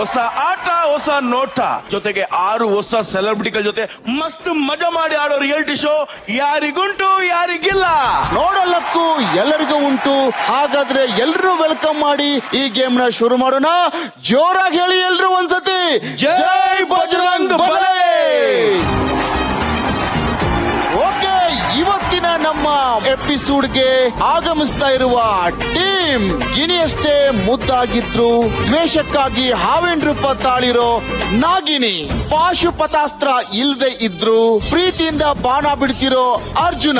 ಹೊಸ ಆಟ, ಹೊಸ ನೋಟ, ಜೊತೆಗೆ 6 ಹೊಸ ಸೆಲೆಬ್ರಿಟಿಗಳ ಜೊತೆ ಮಸ್ತ್ ಮಜಾ ಮಾಡಿ ಆಡೋ ರಿಯಾಲಿಟಿ ಶೋ ಯಾರಿಗುಂಟು ಯಾರಿಗಿಲ್ಲ. ನೋಡಲಕ್ಕೂ ಎಲ್ಲರಿಗೂ ಉಂಟು. ಹಾಗಾದ್ರೆ ಎಲ್ರೂ ವೆಲ್ಕಮ್ ಮಾಡಿ ಈ ಗೇಮ್ ನ ಶುರು ಮಾಡೋಣ. ಜೋರಾಗಿ ಹೇಳಿ ಎಲ್ರು ಒಂದ್ಸತಿ, ಜೈ ಬಜರಂಗ್ ಬಲಿ. ಓಕೆ, ಇವತ್ತಿನ ನಮ್ಮ ಎಪಿಸೋಡ್ಗೆ ಆಗಮಿಸ್ತಾ ಇರುವ ಟೀಮ್ ಗಿಣಿಯಷ್ಟೇ ಮುದ್ದಾಗಿದ್ರು, ದ್ವೇಷಕ್ಕಾಗಿ ಹಾವಿನ ರೂಪ ತಾಳಿರೋ ನಾಗಿನಿ, ಪಾಶುಪತಾಸ್ತ್ರ ಇಲ್ದೆ ಇದ್ರು ಪ್ರೀತಿಯಿಂದ ಬಾಣ ಬಿಡ್ತಿರೋ ಅರ್ಜುನ,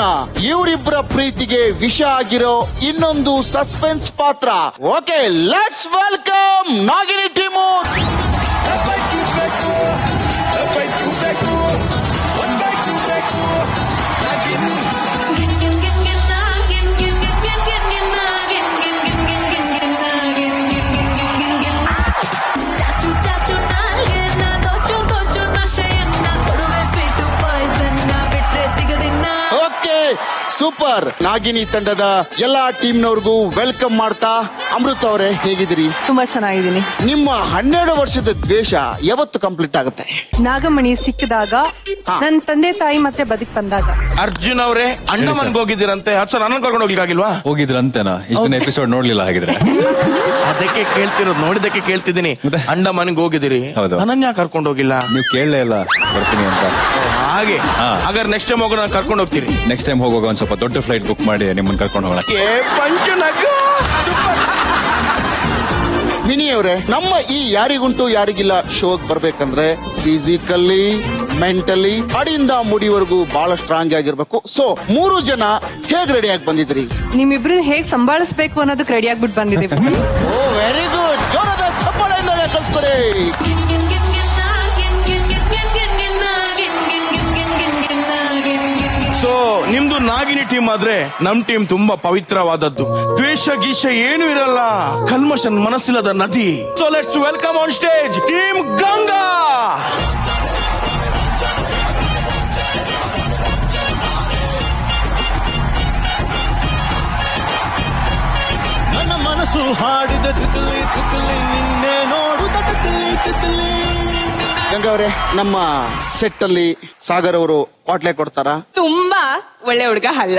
ಇವರಿಬ್ಬರ ಪ್ರೀತಿಗೆ ವಿಷ ಆಗಿರೋ ಇನ್ನೊಂದು ಸಸ್ಪೆನ್ಸ್ ಪಾತ್ರ. Okay, let's welcome Nagini team. Super. Nagini ತಂಡದ ಎಲ್ಲಾ ಟೀಮ್ನವ್ರಿಗೂ ವೆಲ್ಕಮ್ ಮಾಡ್ತಾ, ಅಮೃತ ಅವರೇ ಹೇಗಿದ್ದೀರಿ? ತುಂಬಾ ಚೆನ್ನಾಗಿದ್ದೀನಿ. ನಿಮ್ಮ 12 ವರ್ಷದ ದ್ವೇಷ ಯಾವತ್ತು ಕಂಪ್ಲೀಟ್ ಆಗುತ್ತೆ? ನಾಗಮಣಿ ಸಿಕ್ಕಿದಾಗ, ನನ್ನ ತಂದೆ ತಾಯಿ ಮತ್ತೆ ಬದುಕ್ ಬಂದಾಗ. ಅರ್ಜುನ್ ಅವರೇ, ಅಣ್ಣ ಮನೆಗೆ ಹೋಗಿದ್ದೀರಂತೆ. ಅದು ಸರ್ ನನ್ನ ಕರ್ಕೊಂಡು ಹೋಗ್ಲಿಕ್ಕಾಗಿಲ್ವಾ? ಹೋಗಿದ್ರಂತೆನಾ? ಇಷ್ಟೊಂದು ಎಪಿಸೋಡ್ ನೋಡ್ಲಿಲ್ಲ ಹಾಗಿದ್ರೆ. ಅದಕ್ಕೆ ಕೇಳ್ತಿರೋದು, ನೋಡಿದಕ್ಕೆ ಕೇಳ್ತಿದ್ದೀನಿ. ಅಂಡ ಮನೆಗೆ ಹೋಗಿದ್ದೀರಿ, ಅನನ್ಯ ಕರ್ಕೊಂಡು ಹೋಗಿಲ್ಲ. ನೀವು ಕೇಳಲೇ ಇಲ್ಲ ಬರ್ತೀನಿ ಅಂತ. ಹಾಗೆ ಹಾಗಾದ್ರೆ ನೆಕ್ಸ್ಟ್ ಟೈಮ್ ಹೋಗೋಣ, ಕರ್ಕೊಂಡು ಹೋಗ್ತೀರಿ. ನೆಕ್ಸ್ಟ್ ಟೈಮ್ ಹೋಗುವಾಗ ಒಂದ್ ಸ್ವಲ್ಪ ದೊಡ್ಡ ಫ್ಲೈಟ್ ಬುಕ್ ಮಾಡಿ ನಿಮ್ಮನ್ನ ಕರ್ಕೊಂಡು ಹೋಗೋಣ. ಮಿನಿ ಅವರೇ, ನಮ್ಮ ಈ ಯಾರಿಗುಂಟು ಯಾರಿಗಿಲ್ಲ ಶೋಗ್ ಬರ್ಬೇಕಂದ್ರೆ ಫಿಸಿಕಲಿ, ಮೆಂಟಲಿ, ಅಡಿಯಿಂದ ಮುಡಿವರೆಗೂ ಬಹಳ ಸ್ಟ್ರಾಂಗ್ ಆಗಿರ್ಬೇಕು. ಸೊ 3 ಜನ ಹೇಗ್ ರೆಡಿ ಆಗಿ ಬಂದಿದ್ರಿ? ನಿಮ್ಮಿಬ್ರನ್ನ ಹೇಗ್ ಸಂಭಾಳಿಸ್ಬೇಕು ಅನ್ನೋದಕ್ಕೆ ರೆಡಿ ಆಗ್ಬಿಟ್ಟು ಬಂದಿದ್ದೀವಿ. ಓ ವೆರಿ ಗುಡ್. ಜೋರದ ಚಪ್ಪಾಳೆಯಿಂದ ಕಳ್ಸ್ಕೊಡಿ. ಸೊ ನಿಮ್ದು ನಾಗಿನಿ ಟೀಮ್ ಆದ್ರೆ ನಮ್ ಟೀಮ್ ತುಂಬಾ ಪವಿತ್ರವಾದದ್ದು. ದ್ವೇಷ ಗೀಷ ಏನು ಇರಲ್ಲ, ಕಲ್ಮಶ ಮನಸ್ಸಿಲ್ಲದ ನದಿ. So let's welcome on stage team Ganga. ನನ್ನ ಮನಸ್ಸು ಹಾಡಿದ ತಿತಲಿ ತಿತಲಿ, ನಿನ್ನೆ ನೋಡುತ್ತ ತಿತಲಿ ತಿತಲಿ. ಗಂಗಾ ಅವರೇ, ನಮ್ಮ ಸೆಟ್ ಅಲ್ಲಿ ಸಾಗರ್ ಅವರು ಪಾಟ್ಲೆ ಕೊಡ್ತಾರಾ? ತುಂಬಾ ಒಳ್ಳೆ ಹುಡುಗ ಅಲ್ಲ.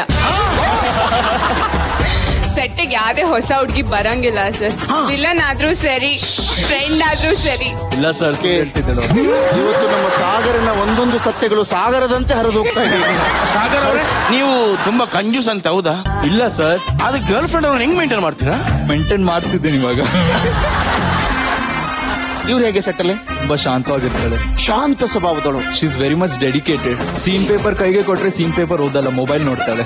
ಸೆಟ್ಟಿಗೆ ಯಾವ್ದೇ ಹೊಸ ಹುಡುಗಿ ಬರಂಗಿಲ್ಲ ಸರ್. ವಿಲನ್ ಆದ್ರೂ ಸರಿ, ಫ್ರೆಂಡ್ ಆದ್ರೂ ಸರಿ. ಇಲ್ಲ ಸರ್, ಇವತ್ತು ನಮ್ಮ ಸಾಗರನ ಒಂದೊಂದು ಸತ್ಯಗಳು ಸಾಗರದಂತೆ ಹರಿದು ಹೋಗ್ತಾ ಇದೆ. ಸಾಗರ್ ಅವರೇ, ನೀವು ತುಂಬಾ ಕಂಜೂಸ್ ಅಂತ ಹೌದಾ? ಇಲ್ಲ ಸರ್. ಅದು ಗರ್ಲ್ ಫ್ರೆಂಡ್ ಅವ್ರನ್ನ ಹೆಂಗ್ ಮೇಂಟೈನ್ ಮಾಡ್ತೀರಾ? ಮೇಂಟೈನ್ ಮಾಡ್ತಿದ್ದೀನಿ ಇವಾಗ. ಇವ್ರು ಹೇಗೆ ಸೆಟ್ ಅಲ್ಲಿ? ತುಂಬಾ ಶಾಂತವಾಗಿರ್ತಾಳೆ, ಶಾಂತ ಸ್ವಭಾವದಳು. She is very much dedicated. Scene paper ಕೈಗೆ ಕೊಟ್ರೆ ಸೀನ್ ಪೇಪರ್ ಓದಲ್ಲ, ಮೊಬೈಲ್ ನೋಡ್ತಾಳೆ.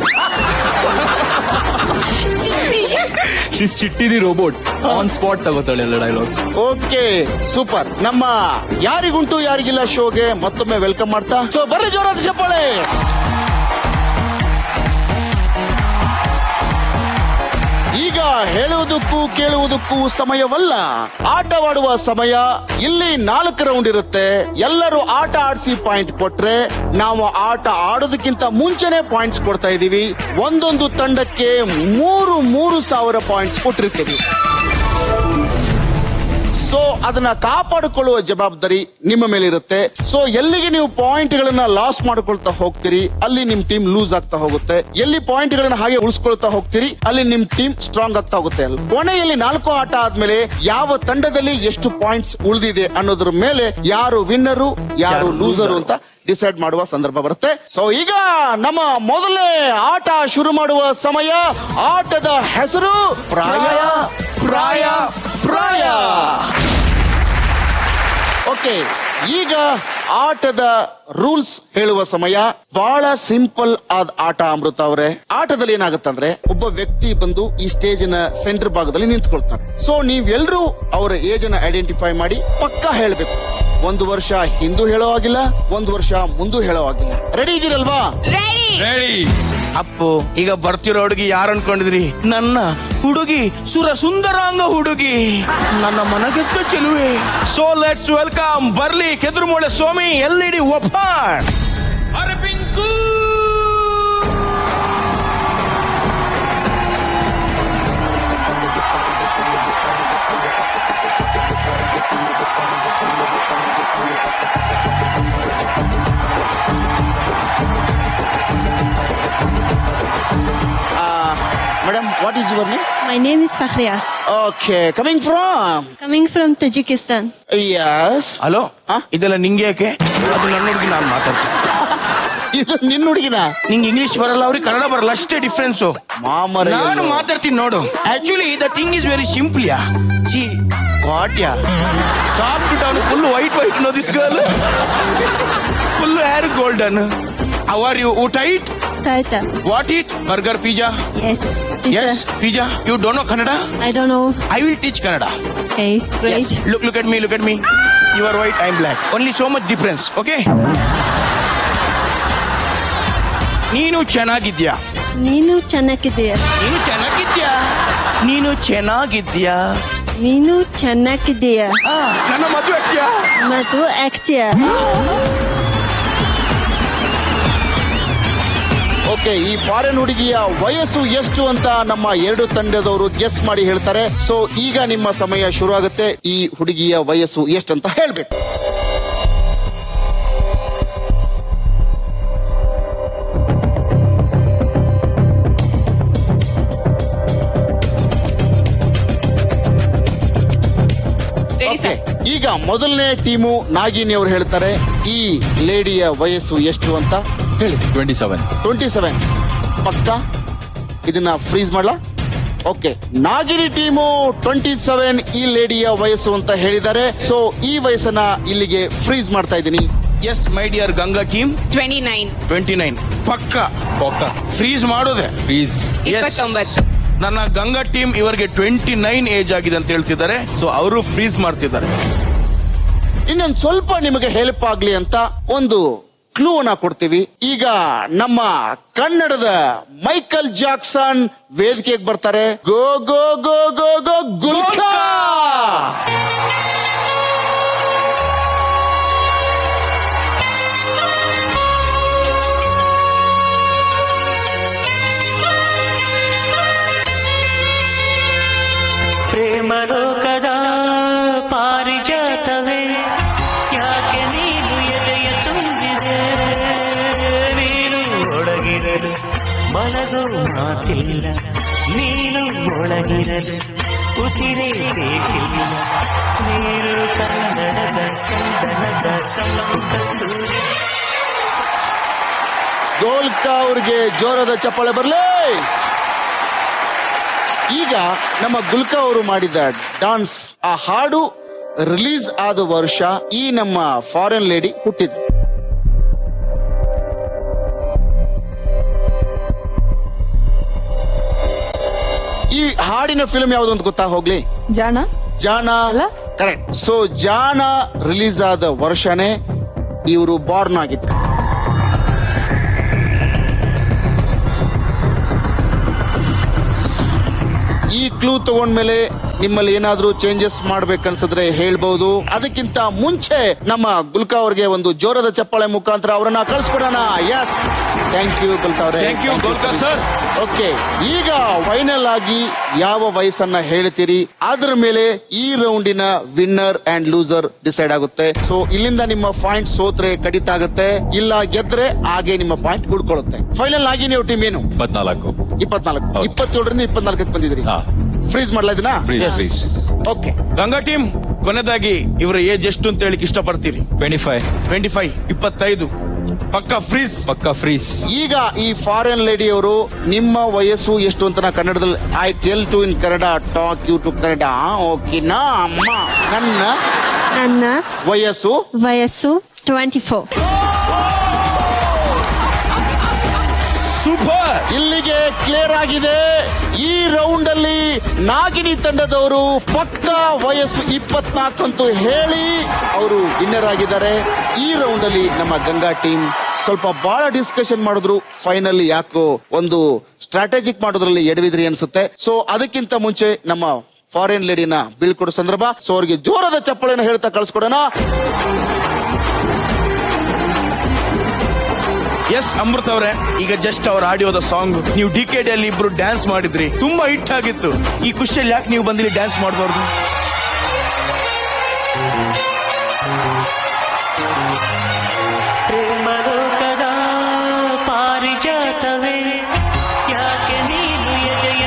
She is Chitti the robot, on spot ತಗೋತಾಳೆ ಎಲ್ಲ ಡೈಲಾಗ್ಸ್. Okay, super. ನಮ್ಮ ಯಾರಿಗುಂಟು ಯಾರಿಗಿಲ್ಲ ಶೋಗೆ ಮತ್ತೊಮ್ಮೆ ವೆಲ್ಕಮ್ ಮಾಡ್ತಾ, ಸೊ ಬರ್ರಿ ಜೋರಾದ ಚಪ್ಪಾಳೆ. ಈಗ ಹೇಳುವುದಕ್ಕೂ ಕೇಳುವುದಕ್ಕೂ ಸಮಯವಲ್ಲ, ಆಟವಾಡುವ ಸಮಯ. ಇಲ್ಲಿ 4 ರೌಂಡ್ ಇರುತ್ತೆ. ಎಲ್ಲರೂ ಆಟ ಆಡಿಸಿ ಪಾಯಿಂಟ್ ಕೊಟ್ರೆ ನಾವು ಆಟ ಆಡೋದಕ್ಕಿಂತ ಮುಂಚೆನೆ ಪಾಯಿಂಟ್ಸ್ ಕೊಡ್ತಾ ಇದೀವಿ. ಒಂದೊಂದು ತಂಡಕ್ಕೆ 3,000 ಪಾಯಿಂಟ್ಸ್ ಕೊಟ್ಟಿರ್ತೀವಿ. ಸೊ ಅದನ್ನ ಕಾಪಾಡಿಕೊಳ್ಳುವ ಜವಾಬ್ದಾರಿ ನಿಮ್ಮ ಮೇಲೆ ಇರುತ್ತೆ. ಸೊ ಎಲ್ಲಿಗೆ ನೀವು ಪಾಯಿಂಟ್ ಗಳನ್ನ ಲಾಸ್ ಮಾಡ್ಕೊಳ್ತಾ ಹೋಗ್ತೀರಿ, ಅಲ್ಲಿ ನಿಮ್ ಟೀಮ್ ಲೂಸ್ ಆಗ್ತಾ ಹೋಗುತ್ತೆ. ಎಲ್ಲಿ ಪಾಯಿಂಟ್ ಗಳನ್ನ ಹಾಗೆ ಉಳಿಸ್ಕೊಳ್ತಾ ಹೋಗ್ತೀರಿ, ಅಲ್ಲಿ ನಿಮ್ ಟೀಮ್ ಸ್ಟ್ರಾಂಗ್ ಆಗ್ತಾ ಹೋಗುತ್ತೆ. ಕೊನೆಯಲ್ಲಿ 4 ಆಟ ಆದ್ಮೇಲೆ ಯಾವ ತಂಡದಲ್ಲಿ ಎಷ್ಟು ಪಾಯಿಂಟ್ಸ್ ಉಳಿದಿದೆ ಅನ್ನೋದ್ರ ಮೇಲೆ ಯಾರು ವಿನ್ನರು ಯಾರು ಲೂಸರು ಅಂತ ಡಿಸೈಡ್ ಮಾಡುವ ಸಂದರ್ಭ ಬರುತ್ತೆ. ಸೊ ಈಗ ನಮ್ಮ ಮೊದಲನೇ ಆಟ ಶುರು ಮಾಡುವ ಸಮಯ. ಆಟದ ಹೆಸರು ಪ್ರಾಯ ಪ್ರಾಯ ಪ್ರಾಯ. ಓಕೆ, ಈಗ ಆಟದ ರೂಲ್ಸ್ ಹೇಳುವ ಸಮಯ. ಬಹಳ ಸಿಂಪಲ್ ಆದ ಆಟ ಅಮೃತ ಅವರೇ. ಆಟದಲ್ಲಿ ಏನಾಗುತ್ತಂದ್ರೆ, ಒಬ್ಬ ವ್ಯಕ್ತಿ ಬಂದು ಈ ಸ್ಟೇಜ್ ನ ಸೆಂಟರ್ ಭಾಗದಲ್ಲಿ ನಿಂತ್ಕೊಳ್ತಾನೆ. ಸೊ ನೀವೆಲ್ಲರೂ ಅವರ ಏಜ್ ಅನ್ನ ಐಡೆಂಟಿಫೈ ಮಾಡಿ ಪಕ್ಕಾ ಹೇಳ್ಬೇಕು. 1 ವರ್ಷ ಹಿಂದೂ ಹೇಳೋ ಆಗಿಲ್ಲ, 1 ವರ್ಷ ಮುಂದೂ ಹೇಳೋ ಆಗಿಲ್ಲ. ರೆಡಿ ಇದೀರಲ್ವಾ? ರೆಡಿ. ಅಪ್ಪು, ಈಗ ಬರ್ತಿರೋ ಹುಡುಗಿ ಯಾರು ಅನ್ಕೊಂಡಿದ್ರಿ? ನನ್ನ ಹುಡುಗಿ, ಸುರ ಸುಂದರಾಂಗ ಹುಡುಗಿ, ನನ್ನ ಮನಗೆತ್ತ ಚೆಲುವೆ. ಸೊ ಲೆಟ್ಸ್ ವೆಲ್ಕಮ್, ಬರ್ಲಿ ಕೆದುರುಮೂಳೆ ಸ್ವಾಮಿ LED ಒಪ್ಪಾಡ್. ಅರಬಿಂಕು madam what is your name? My name is Fakhria, okay, coming from coming from Tajikistan. Yes. Hello ಹಾ? ಇದೆಲ್ಲ ನಿಂಗೆ ಯಾಕೆ? ಅದು ನನ್ನ ಹುಡುಗಿ ನಾನು ಮಾತಾಡ್ತೀನಿ. ಇದು ನಿನ್ನ ಹುಡುಗಿನ? ನಿಂಗೆ ಇಂಗ್ಲಿಷ್ ಬರಲ್ಲ, ಅವ್ರಿಗೆ ಕನ್ನಡ ಬರಲ್ಲ, ಅಷ್ಟೇ ಡಿಫ್ರೆನ್ಸ್. ಮಾಮರ ನಾನು ಮಾತಾಡ್ತೀನಿ ನೋಡು. Actually the thing is very simple yeah. See what you top to down full white no this girl, full hair golden. How are you? ಊಟ it? Taita. What it? Burger, pizza? Yes. Yes, pizza. You don't know Kannada? I don't know. I will teach Kannada. Okay, great. Yes. Look at me, look at me. You are white, I am black. Only so much difference, okay? ನೀನು ಚೆನ್ನಾಗಿದ್ಯಾ? ನೀನು ಚೆನ್ನಾಗಿದ್ದೀಯ. ನೀನು ಚೆನ್ನಾಗಿದ್ಯಾ? ನೀನು ಚೆನ್ನಾಗಿದ್ಯಾ? ನೀನು ಚೆನ್ನಾಗಿದ್ದೀಯ. ನನ್ನ ಮದುವೆ ಆಗ್ತೀಯಾ? ಮತ್ತು ಆಗ್ತೀಯ. ಓಕೆ, ಈ ಫಾರಿನ್ ಹುಡುಗಿಯ ವಯಸ್ಸು ಎಷ್ಟು ಅಂತ ನಮ್ಮ ಎರಡು ತಂಡದವರು ಗೆಸ್ ಮಾಡಿ ಹೇಳ್ತಾರೆ. ಸೊ ಈಗ ನಿಮ್ಮ ಸಮಯ ಶುರು ಆಗುತ್ತೆ. ಈ ಹುಡುಗಿಯ ವಯಸ್ಸು ಎಷ್ಟಂತ ಹೇಳ್ಬೇಕು. Ready, sir? ಈಗ ಮೊದಲನೇ ಟೀಮು ನಾಗಿನಿ ಅವರು ಹೇಳ್ತಾರೆ ಈ ಲೇಡಿಯ ವಯಸ್ಸು ಎಷ್ಟು ಅಂತ ಹೇಳಿ. 27. 27 ಪಕ್ಕ. ಇದನ್ನ ಫ್ರೀಸ್ ಮಾಡ್ಲಾ? ಓಕೆ, ನಾಗಿನಿ ಟೀಮು 27 ಈ ಲೇಡಿಯ ವಯಸ್ಸು ಅಂತ ಹೇಳಿದ್ದಾರೆ. ಸೊ ಈ ವಯಸ್ಸನ್ನ ಇಲ್ಲಿಗೆ ಫ್ರೀಸ್ ಮಾಡ್ತಾ ಇದ್ದೀನಿ. Yes my dear Ganga team 29. 29 ಪಕ್ಕ ಫ್ರೀಸ್ ಮಾಡೋದೆ. Please. Yes. 29. ನನ್ನ ಗಂಗಾ ಟೀಮ್ ಇವರಿಗೆ 29 ಏಜ್ ಆಗಿದೆ ಅಂತ ಹೇಳ್ತಿದ್ದಾರೆ. ಸೊ ಅವರು ಫ್ರೀಸ್ ಮಾಡ್ತಿದ್ದಾರೆ. ಇನ್ನೊಂದು ಸ್ವಲ್ಪ ನಿಮಗೆ ಹೆಲ್ಪ್ ಆಗ್ಲಿ ಅಂತ ಒಂದು ಕ್ಲೂ ಅನ್ನ ಕೊಡ್ತೀವಿ. ಈಗ ನಮ್ಮ ಕನ್ನಡದ ಮೈಕಲ್ ಜಾಕ್ಸನ್ ವೇದಿಕೆಗೆ ಬರ್ತಾರೆ. ಗೋ ಗೋ ಗೋ ಗೋ ಗೋ ಗುಲ್ಕಾ. ಪ್ರೇಮಲೋಕದ ಪಾರಿಜಾತವೇ ಯಾಕೆ ನೀನು ಎದೆಯ ತುಂಬಿದೆ, ನೀನು ಒಳಗಿರಲು ಮನದು ಮಾತಿಲ್ಲ, ನೀನು ಒಳಗಿರಲು ಉಸಿರೇ ಬೇಕಿಲ್ಲ, ನೀರು ಕನ್ನಡದ ಚಂದನದ ಕಲ್ಲು ಕಸ್ತೂರಿ. ಗೋಲ್ಕಾ ಅವ್ರಿಗೆ ಜೋರದ ಚಪ್ಪಾಳೆ ಬರ್ಲಿ. ಈಗ ನಮ್ಮ ಗುಲ್ಕಾ ಅವರು ಮಾಡಿದ ಡಾನ್ಸ್, ಆ ಹಾಡು ರಿಲೀಸ್ ಆದ ವರ್ಷ ಈ ನಮ್ಮ ಫಾರಿನ್ ಲೇಡಿ ಹುಟ್ಟಿದ್ರು. ಈ ಹಾಡಿನ ಫಿಲ್ಮ್ ಯಾವುದು ಅಂತ ಗೊತ್ತಾ ಹೋಗ್ಲಿ? ಜಾಣ. ಜಾನ ಅಲ್ಲ? ಕರೆಕ್ಟ್. ಸೊ ಜಾನ ರಿಲೀಸ್ ಆದ ವರ್ಷನೇ ಇವರು ಬಾರ್ನ್ ಆಗಿದ್ರು. ಈ ಕ್ಲೂ ತಗೊಂಡ್ಮೇಲೆ ನಿಮ್ಮಲ್ಲಿ ಏನಾದ್ರೂ ಚೇಂಜಸ್ ಮಾಡ್ಬೇಕನ್ಸಿದ್ರೆ ಹೇಳ್ಬಹುದು. ಅದಕ್ಕಿಂತ ಮುಂಚೆ ನಮ್ಮ ಗುಲ್ಕಾ ಅವ್ರಿಗೆ ಒಂದು ಜೋರದ ಚಪ್ಪಾಳೆ ಮುಖಾಂತರ ಅವರನ್ನ ಕಳ್ಸ್ಕೊಡೋಣ. ಎಸ್, ಥ್ಯಾಂಕ್ ಯು ಗುಲ್ಕಾ ಅವರೇ. ಥ್ಯಾಂಕ್ ಯು ಗೋಲ್ಕಾ ಸರ್. ಓಕೆ, ಈಗ ಫೈನಲ್ ಆಗಿ ಯಾವ ವಯಸ್ಸನ್ನ ಹೇಳ್ತೀರಿ ಅದ್ರ ಮೇಲೆ ಈ ರೌಂಡಿನ ವಿನ್ನರ್ ಅಂಡ್ ಲೂಸರ್ ಡಿಸೈಡ್ ಆಗುತ್ತೆ. ಸೊ ಇಲ್ಲಿಂದ ನಿಮ್ಮ ಪಾಯಿಂಟ್ ಸೋತ್ರೆ ಕಡಿತ ಆಗುತ್ತೆ, ಇಲ್ಲ ಗೆದ್ರೆ ಹಾಗೆ ನಿಮ್ಮ ಪಾಯಿಂಟ್ ಉಳ್ಕೊಳ್ಳುತ್ತೆ. ಫೈನಲ್ ಆಗಿ ನೀವು ಟೀಮ್ ಏನು? 24. 24. ಹೌದು. 27ರಿಂದ 24ಕ್ಕೆ ಬಂದಿದ್ರಿ. ಹಾ. ಫ್ರೀಸ್ ಮಾಡ್ಲಾ ಇದನ್ನ? Freeze. ಓಕೆ, ಗಂಗಾ ಟೀಮ್ ಕೊನೆದಾಗಿ ಇವರ ಏಜ್ ಎಷ್ಟು ಅಂತ ಹೇಳಿಕ್ ಇಷ್ಟಪಡ್ತೀರಿ? 25. 25. 25 ಪಕ್ಕ ಫ್ರೀಸ್. ಪಕ್ಕ ಫ್ರೀಸ್. ಈಗ ಈ ಫಾರಿನ್ ಲೇಡಿ ಅವರು ನಿಮ್ಮ ವಯಸ್ಸು ಎಷ್ಟು ಅಂತ ನಾ ಕನ್ನಡದಲ್ಲಿ I tell to in Kannada, talk you to Kannada. ಓಕೆನಾ ಅಮ್ಮ? ನನ್ನ ವಯಸ್ಸು ವಯಸ್ಸು 24. ಸೂಪರ್. ಇಲ್ಲಿಗೆ ಕ್ಲಿಯರ್ ಆಗಿದೆ. ಈ ರೌಂಡ್ ಅಲ್ಲಿ ನಾಗಿನಿ ತಂಡದವರು ಪಕ್ಕ ವಯಸ್ಸು 24 ಅಂತೂ ಹೇಳಿ ಅವರು ವಿನ್ನರ್ ಆಗಿದ್ದಾರೆ. ಈ ರೌಂಡ್ ಅಲ್ಲಿ ನಮ್ಮ ಗಂಗಾ ಟೀಮ್ ಸ್ವಲ್ಪ ಬಹಳ ಡಿಸ್ಕಷನ್ ಮಾಡಿದ್ರು. ಫೈನಲ್ ಯಾಕೋ ಒಂದು ಸ್ಟ್ರಾಟಜಿಕ್ ಮಾಡೋದ್ರಲ್ಲಿ ಎಡವಿದ್ರಿ ಅನ್ಸುತ್ತೆ. ಸೊ ಅದಕ್ಕಿಂತ ಮುಂಚೆ ನಮ್ಮ ಫಾರಿನ್ ಲೇಡಿನ ಬೀಳ್ಕೊಡೋ ಸಂದರ್ಭ. ಸೊ ಅವ್ರಿಗೆ ಜೋರದ ಚಪ್ಪಳೆನ ಹೇಳ್ತಾ ಕಳ್ಸ್ಕೊಡೋಣ. ಎಸ್ ಅಮೃತ್ ಅವರೇ, ಈಗ ಜಸ್ಟ್ ಅವ್ರ ಆಡಿಯೋದ ಸಾಂಗ್ ನೀವು ಡಿಕೆಡಿ ಅಲ್ಲಿ ಇಬ್ರು ಡ್ಯಾನ್ಸ್ ಮಾಡಿದ್ರಿ, ತುಂಬಾ ಹಿಟ್ ಆಗಿತ್ತು. ಈ ಖುಷಿಯಲ್ಲಿ ಯಾಕೆ ನೀವು ಬಂದಿಲ್ಲಿ ಡ್ಯಾನ್ಸ್ ಮಾಡಬಾರ್ದು? ಪ್ರೇಮಲೋಕದ ಪಾರಿಜಾತವೇ ಯಾಕೆ ನೀನು ಎದೆಯ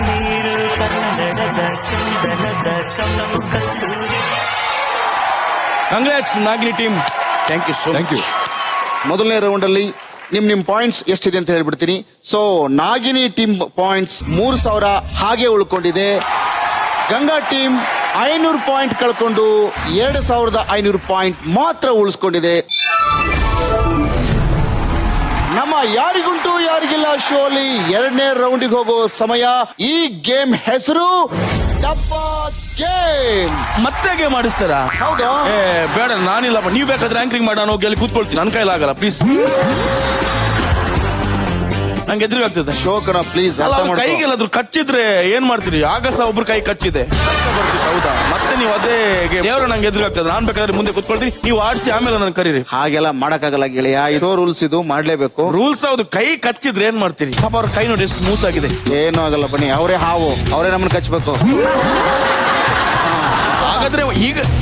ನೀರು ಕನ್ನಡದ ಚಂದನದ ಕಣ್ಣು ಕಸ್ತೂರಿ. Congrats Nagini team. Thank you so much. ಮೊದಲನೇ ರೌಂಡ್ ಅಲ್ಲಿ ನಿಮ್ ಪಾಯಿಂಟ್ಸ್ ಎಷ್ಟಿದೆ ಅಂತ ಹೇಳ್ಬಿಡ್ತೀನಿ. ಸೊ ನಾಗಿನಿ ಟೀಮ್ ಪಾಯಿಂಟ್ಸ್ 3000 ಹಾಗೆ ಉಳ್ಕೊಂಡಿದೆ. ಗಂಗಾ ಟೀಮ್ 500 ಪಾಯಿಂಟ್ ಕಳ್ಕೊಂಡು 2500 ಪಾಯಿಂಟ್ ಮಾತ್ರ ಉಳಿಸ್ಕೊಂಡಿದೆ. ನಮ್ಮ ಯಾರಿಗುಂಟು ಯಾರಿಗಿಲ್ಲ ಶೋ ಅಲ್ಲಿ 2ನೇ ರೌಂಡಿಗೆ ಹೋಗೋ ಸಮಯ. ಈ ಗೇಮ್ ಹೆಸರು ಡಬ್ಬ ಗೇಮ್. ಮತ್ತೆ ಗೇಮ್ ಮಾಡಿಸ್ತಾರ? ಹೌದು. ಏ ಬೇಡ, ನಾನಿಲ್ಲಪ್ಪ. ನೀವು ಬೇಕಾದ್ರೆ ಆಂಕರಿಂಗ್ ಮಾಡೋಣ, ಹೋಗಿ ಅಲ್ಲಿ ಕೂತ್ಕೊಳ್ತೀನಿ. ನನ್ನ ಕೈಲಾಗಲ್ಲ, ಪ್ಲೀಸ್. ನಂಗೆ ಎದುರಿಗಾಗ್ತದೆ. ಶೋ ಕಣ ಪ್ಲೀಸ್. ಕೈಗೆಲ್ಲಾದ್ರು ಕಚ್ಚಿದ್ರೆ ಏನ್ ಮಾಡ್ತೀರಿ? ಆಗಸ ಒಬ್ರು ಕೈ ಕಚ್ಚಿದೆ, ಕಷ್ಟ ಬರ್ತೀವಿ. ಹೌದಾ? ಮತ್ತೆ ನೀವು ಅದೇ ದೇವ್ರ ನಂಗೆ ಎದುರಾಗ್ತದೆ. ನಾನ್ ಬೇಕಾದ್ರೆ ಮುಂದೆ ಕೂತ್ಕೊಳ್ತೀನಿ, ನೀವು ಆಡಿಸಿ ಆಮೇಲೆ ನನ್ ಕರೀರಿ. ಹಾಗೆಲ್ಲ ಮಾಡಕ್ಕಾಗಲ್ಲ ಗೆಳೆಯ, ಇರೋ ರೂಲ್ಸ್ ಇದು, ಮಾಡ್ಲೇಬೇಕು. ರೂಲ್ಸ್ ಹೌದು. ಕೈ ಕಚ್ಚಿದ್ರೆ ಏನ್ ಮಾಡ್ತೀರಿ? ಪಾಪ ಅವ್ರ ಕೈ ನೋಡಿ ಎಷ್ಟು ಸ್ಮೂತ್ ಆಗಿದೆ. ಏನೂ ಆಗಲ್ಲ ಬನ್ನಿ, ಅವರೇ ಹಾವು, ಅವರೇ ನಮ್ಮನ್ನ ಕಚ್ಬೇಕು. ಹಾಗಾದ್ರೆ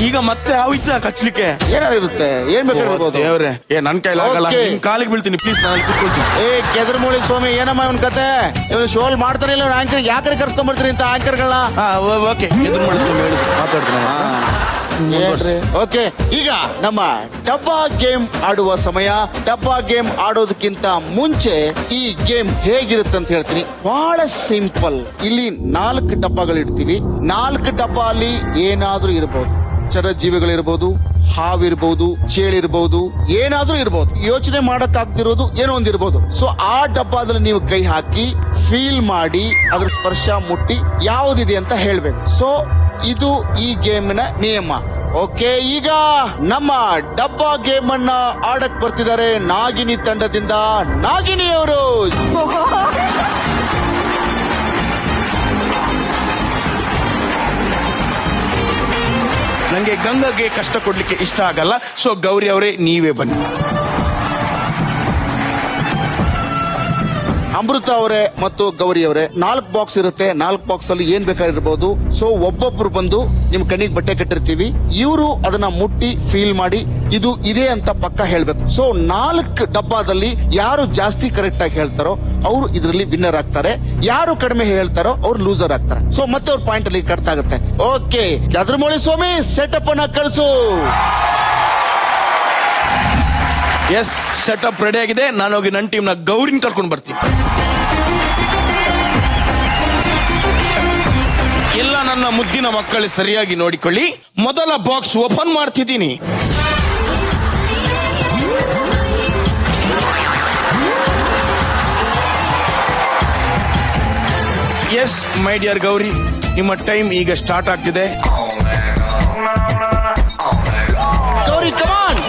ಈಗ ಮತ್ತೆ ಹಾವು ಇತ್ತ ಕಚ್ಲಿಕ್ಕೆ? ಏನಾರು ಇರುತ್ತೆ, ಏನ್ ಬೇಕಾಗಿರ್ಬೋದು. ದೇವ್ರೆ, ನನ್ ಕೈಲಾಗಲ್ಲ. Okay. ನಿಮ್ ಕಾಲಿಗೆ ಬೀಳ್ತೀನಿ ಪ್ಲೀಸ್, ನಾನು ಕೂತ್ಕೊಳ್ತೀನಿ. ಕೆದರ್ಮೂಳಿ ಸ್ವಾಮಿ, ಏನಮ್ಮ ಇವನ್ ಕತೆ? ಇವನು ಶೋಲ್ ಮಾಡ್ತಾನೆ ಇಲ್ಲ, ಆಂಕರ್ ಯಾಕರೆ ಕರ್ಸ್ಕೊಂಡ್ ಬರ್ತೀರಿ ಇಂತ ಆಂಕರ್ಗಳನ್ನ? ಓಕೆ, ಎದುರು ಮಾಡಿ ಮಾತಾಡ್ತೀನಿ. ಓಕೆ, ಈಗ ನಮ್ಮ ಡಬ್ಬಾ ಗೇಮ್ ಆಡುವ ಸಮಯ. ಡಬ್ಬಾ ಗೇಮ್ ಆಡೋದಕ್ಕಿಂತ ಮುಂಚೆ ಈ ಗೇಮ್ ಹೇಗಿರುತ್ತೆ ಅಂತ ಹೇಳ್ತೀನಿ. ಬಹಳ ಸಿಂಪಲ್. ಇಲ್ಲಿ 4 ಡಬ್ಬಗಳಿಡ್ತೀವಿ. 4 ಡಬ್ಬ ಅಲ್ಲಿ ಏನಾದ್ರೂ ಇರಬಹುದು. ಚರಜೀವಿಗಳಿರ್ಬೋದು, ಹಾವಿರ್ಬೋದು, ಚೇಳಿರ್ಬೋದು, ಏನಾದ್ರೂ ಇರ್ಬೋದು. ಯೋಚನೆ ಮಾಡಕ್ಕಾಗ್ದಿರೋದು ಏನೋ ಒಂದಿರ್ಬೋದು. ಸೊ ಆ ಡಬ್ಬದಲ್ಲಿ ನೀವು ಕೈ ಹಾಕಿ ಫೀಲ್ ಮಾಡಿ ಅದ್ರ ಸ್ಪರ್ಶ ಮುಟ್ಟಿ ಯಾವುದಿದೆ ಅಂತ ಹೇಳ್ಬೇಕು. ಸೊ ಇದು ಈ ಗೇಮಿನ ನಿಯಮ. ಓಕೆ, ಈಗ ನಮ್ಮ ಡಬ್ಬಾ ಗೇಮ್ ಅನ್ನ ಆಡಕ್ ಬರ್ತಿದ್ದಾರೆ ನಾಗಿನಿ ತಂಡದಿಂದ. ನಾಗಿನಿ ಅವರು ನಂಗೆ ಗಂಗಾಗೆ ಕಷ್ಟ ಕೊಡ್ಲಿಕ್ಕೆ ಇಷ್ಟ ಆಗಲ್ಲ. ಸೊ ಗೌರಿ ಅವರೇ, ನೀವೇ ಬನ್ನಿ. ಅಮೃತ ಅವರೇ ಮತ್ತು ಗೌರಿ ಅವರೇ, 4 ಬಾಕ್ಸ್ ಇರುತ್ತೆ. 4 ಬಾಕ್ಸ್ ಅಲ್ಲಿ ಏನ್ ಬೇಕಾಗಿರ್ಬೋದು. ಸೊ ಒಬ್ಬೊಬ್ರು ಬಂದು ನಿಮ್ ಕಣ್ಣಿಗೆ ಬಟ್ಟೆ ಕಟ್ಟಿರ್ತೀವಿ. ಇವರು ಅದನ್ನ ಮುಟ್ಟಿ ಫೀಲ್ ಮಾಡಿ ಇದು ಇದೆ ಅಂತ ಪಕ್ಕ ಹೇಳ್ಬೇಕು. ಸೊ 4 ಡಬ್ಬಾದಲ್ಲಿ ಯಾರು ಜಾಸ್ತಿ ಕರೆಕ್ಟ್ ಆಗಿ ಹೇಳ್ತಾರೋ ಅವರು ಇದರಲ್ಲಿ ವಿನ್ನರ್ ಆಗ್ತಾರೆ. ಯಾರು ಕಡಿಮೆ ಹೇಳ್ತಾರೋ ಅವ್ರು ಲೂಸರ್ ಆಗ್ತಾರೆ. ಸೊ ಮತ್ತೆ ಅವ್ರ ಪಾಯಿಂಟ್ ಅಲ್ಲಿ ಕಟ್ತಾ ಆಗುತ್ತೆ. ಓಕೆ, ಚಂದ್ರಮೌಳಿ ಸ್ವಾಮಿ, ಸೆಟಪ್ ಅನ್ನ ಕಳಿಸು. ಎಸ್, ಸೆಟಪ್ ರೆಡಿ ಆಗಿದೆ. ನಾನು ಹೋಗಿ ನನ್ನ ಟೀಮ್ ನ ಗೌರಿನ ಕರ್ಕೊಂಡು ಬರ್ತೀನಿ. ಎಲ್ಲ ನನ್ನ ಮುದ್ದಿನ ಮಕ್ಕಳು ಸರಿಯಾಗಿ ನೋಡಿಕೊಳ್ಳಿ. ಮೊದಲ ಬಾಕ್ಸ್ ಓಪನ್ ಮಾಡ್ತಿದ್ದೀನಿ. ಎಸ್ ಮೈ ಡಿಯರ್ ಗೌರಿ, ನಿಮ್ಮ ಟೈಮ್ ಈಗ ಸ್ಟಾರ್ಟ್ ಆಗ್ತಿದೆ. ಗೌರಿ, ಕಮಾನ್.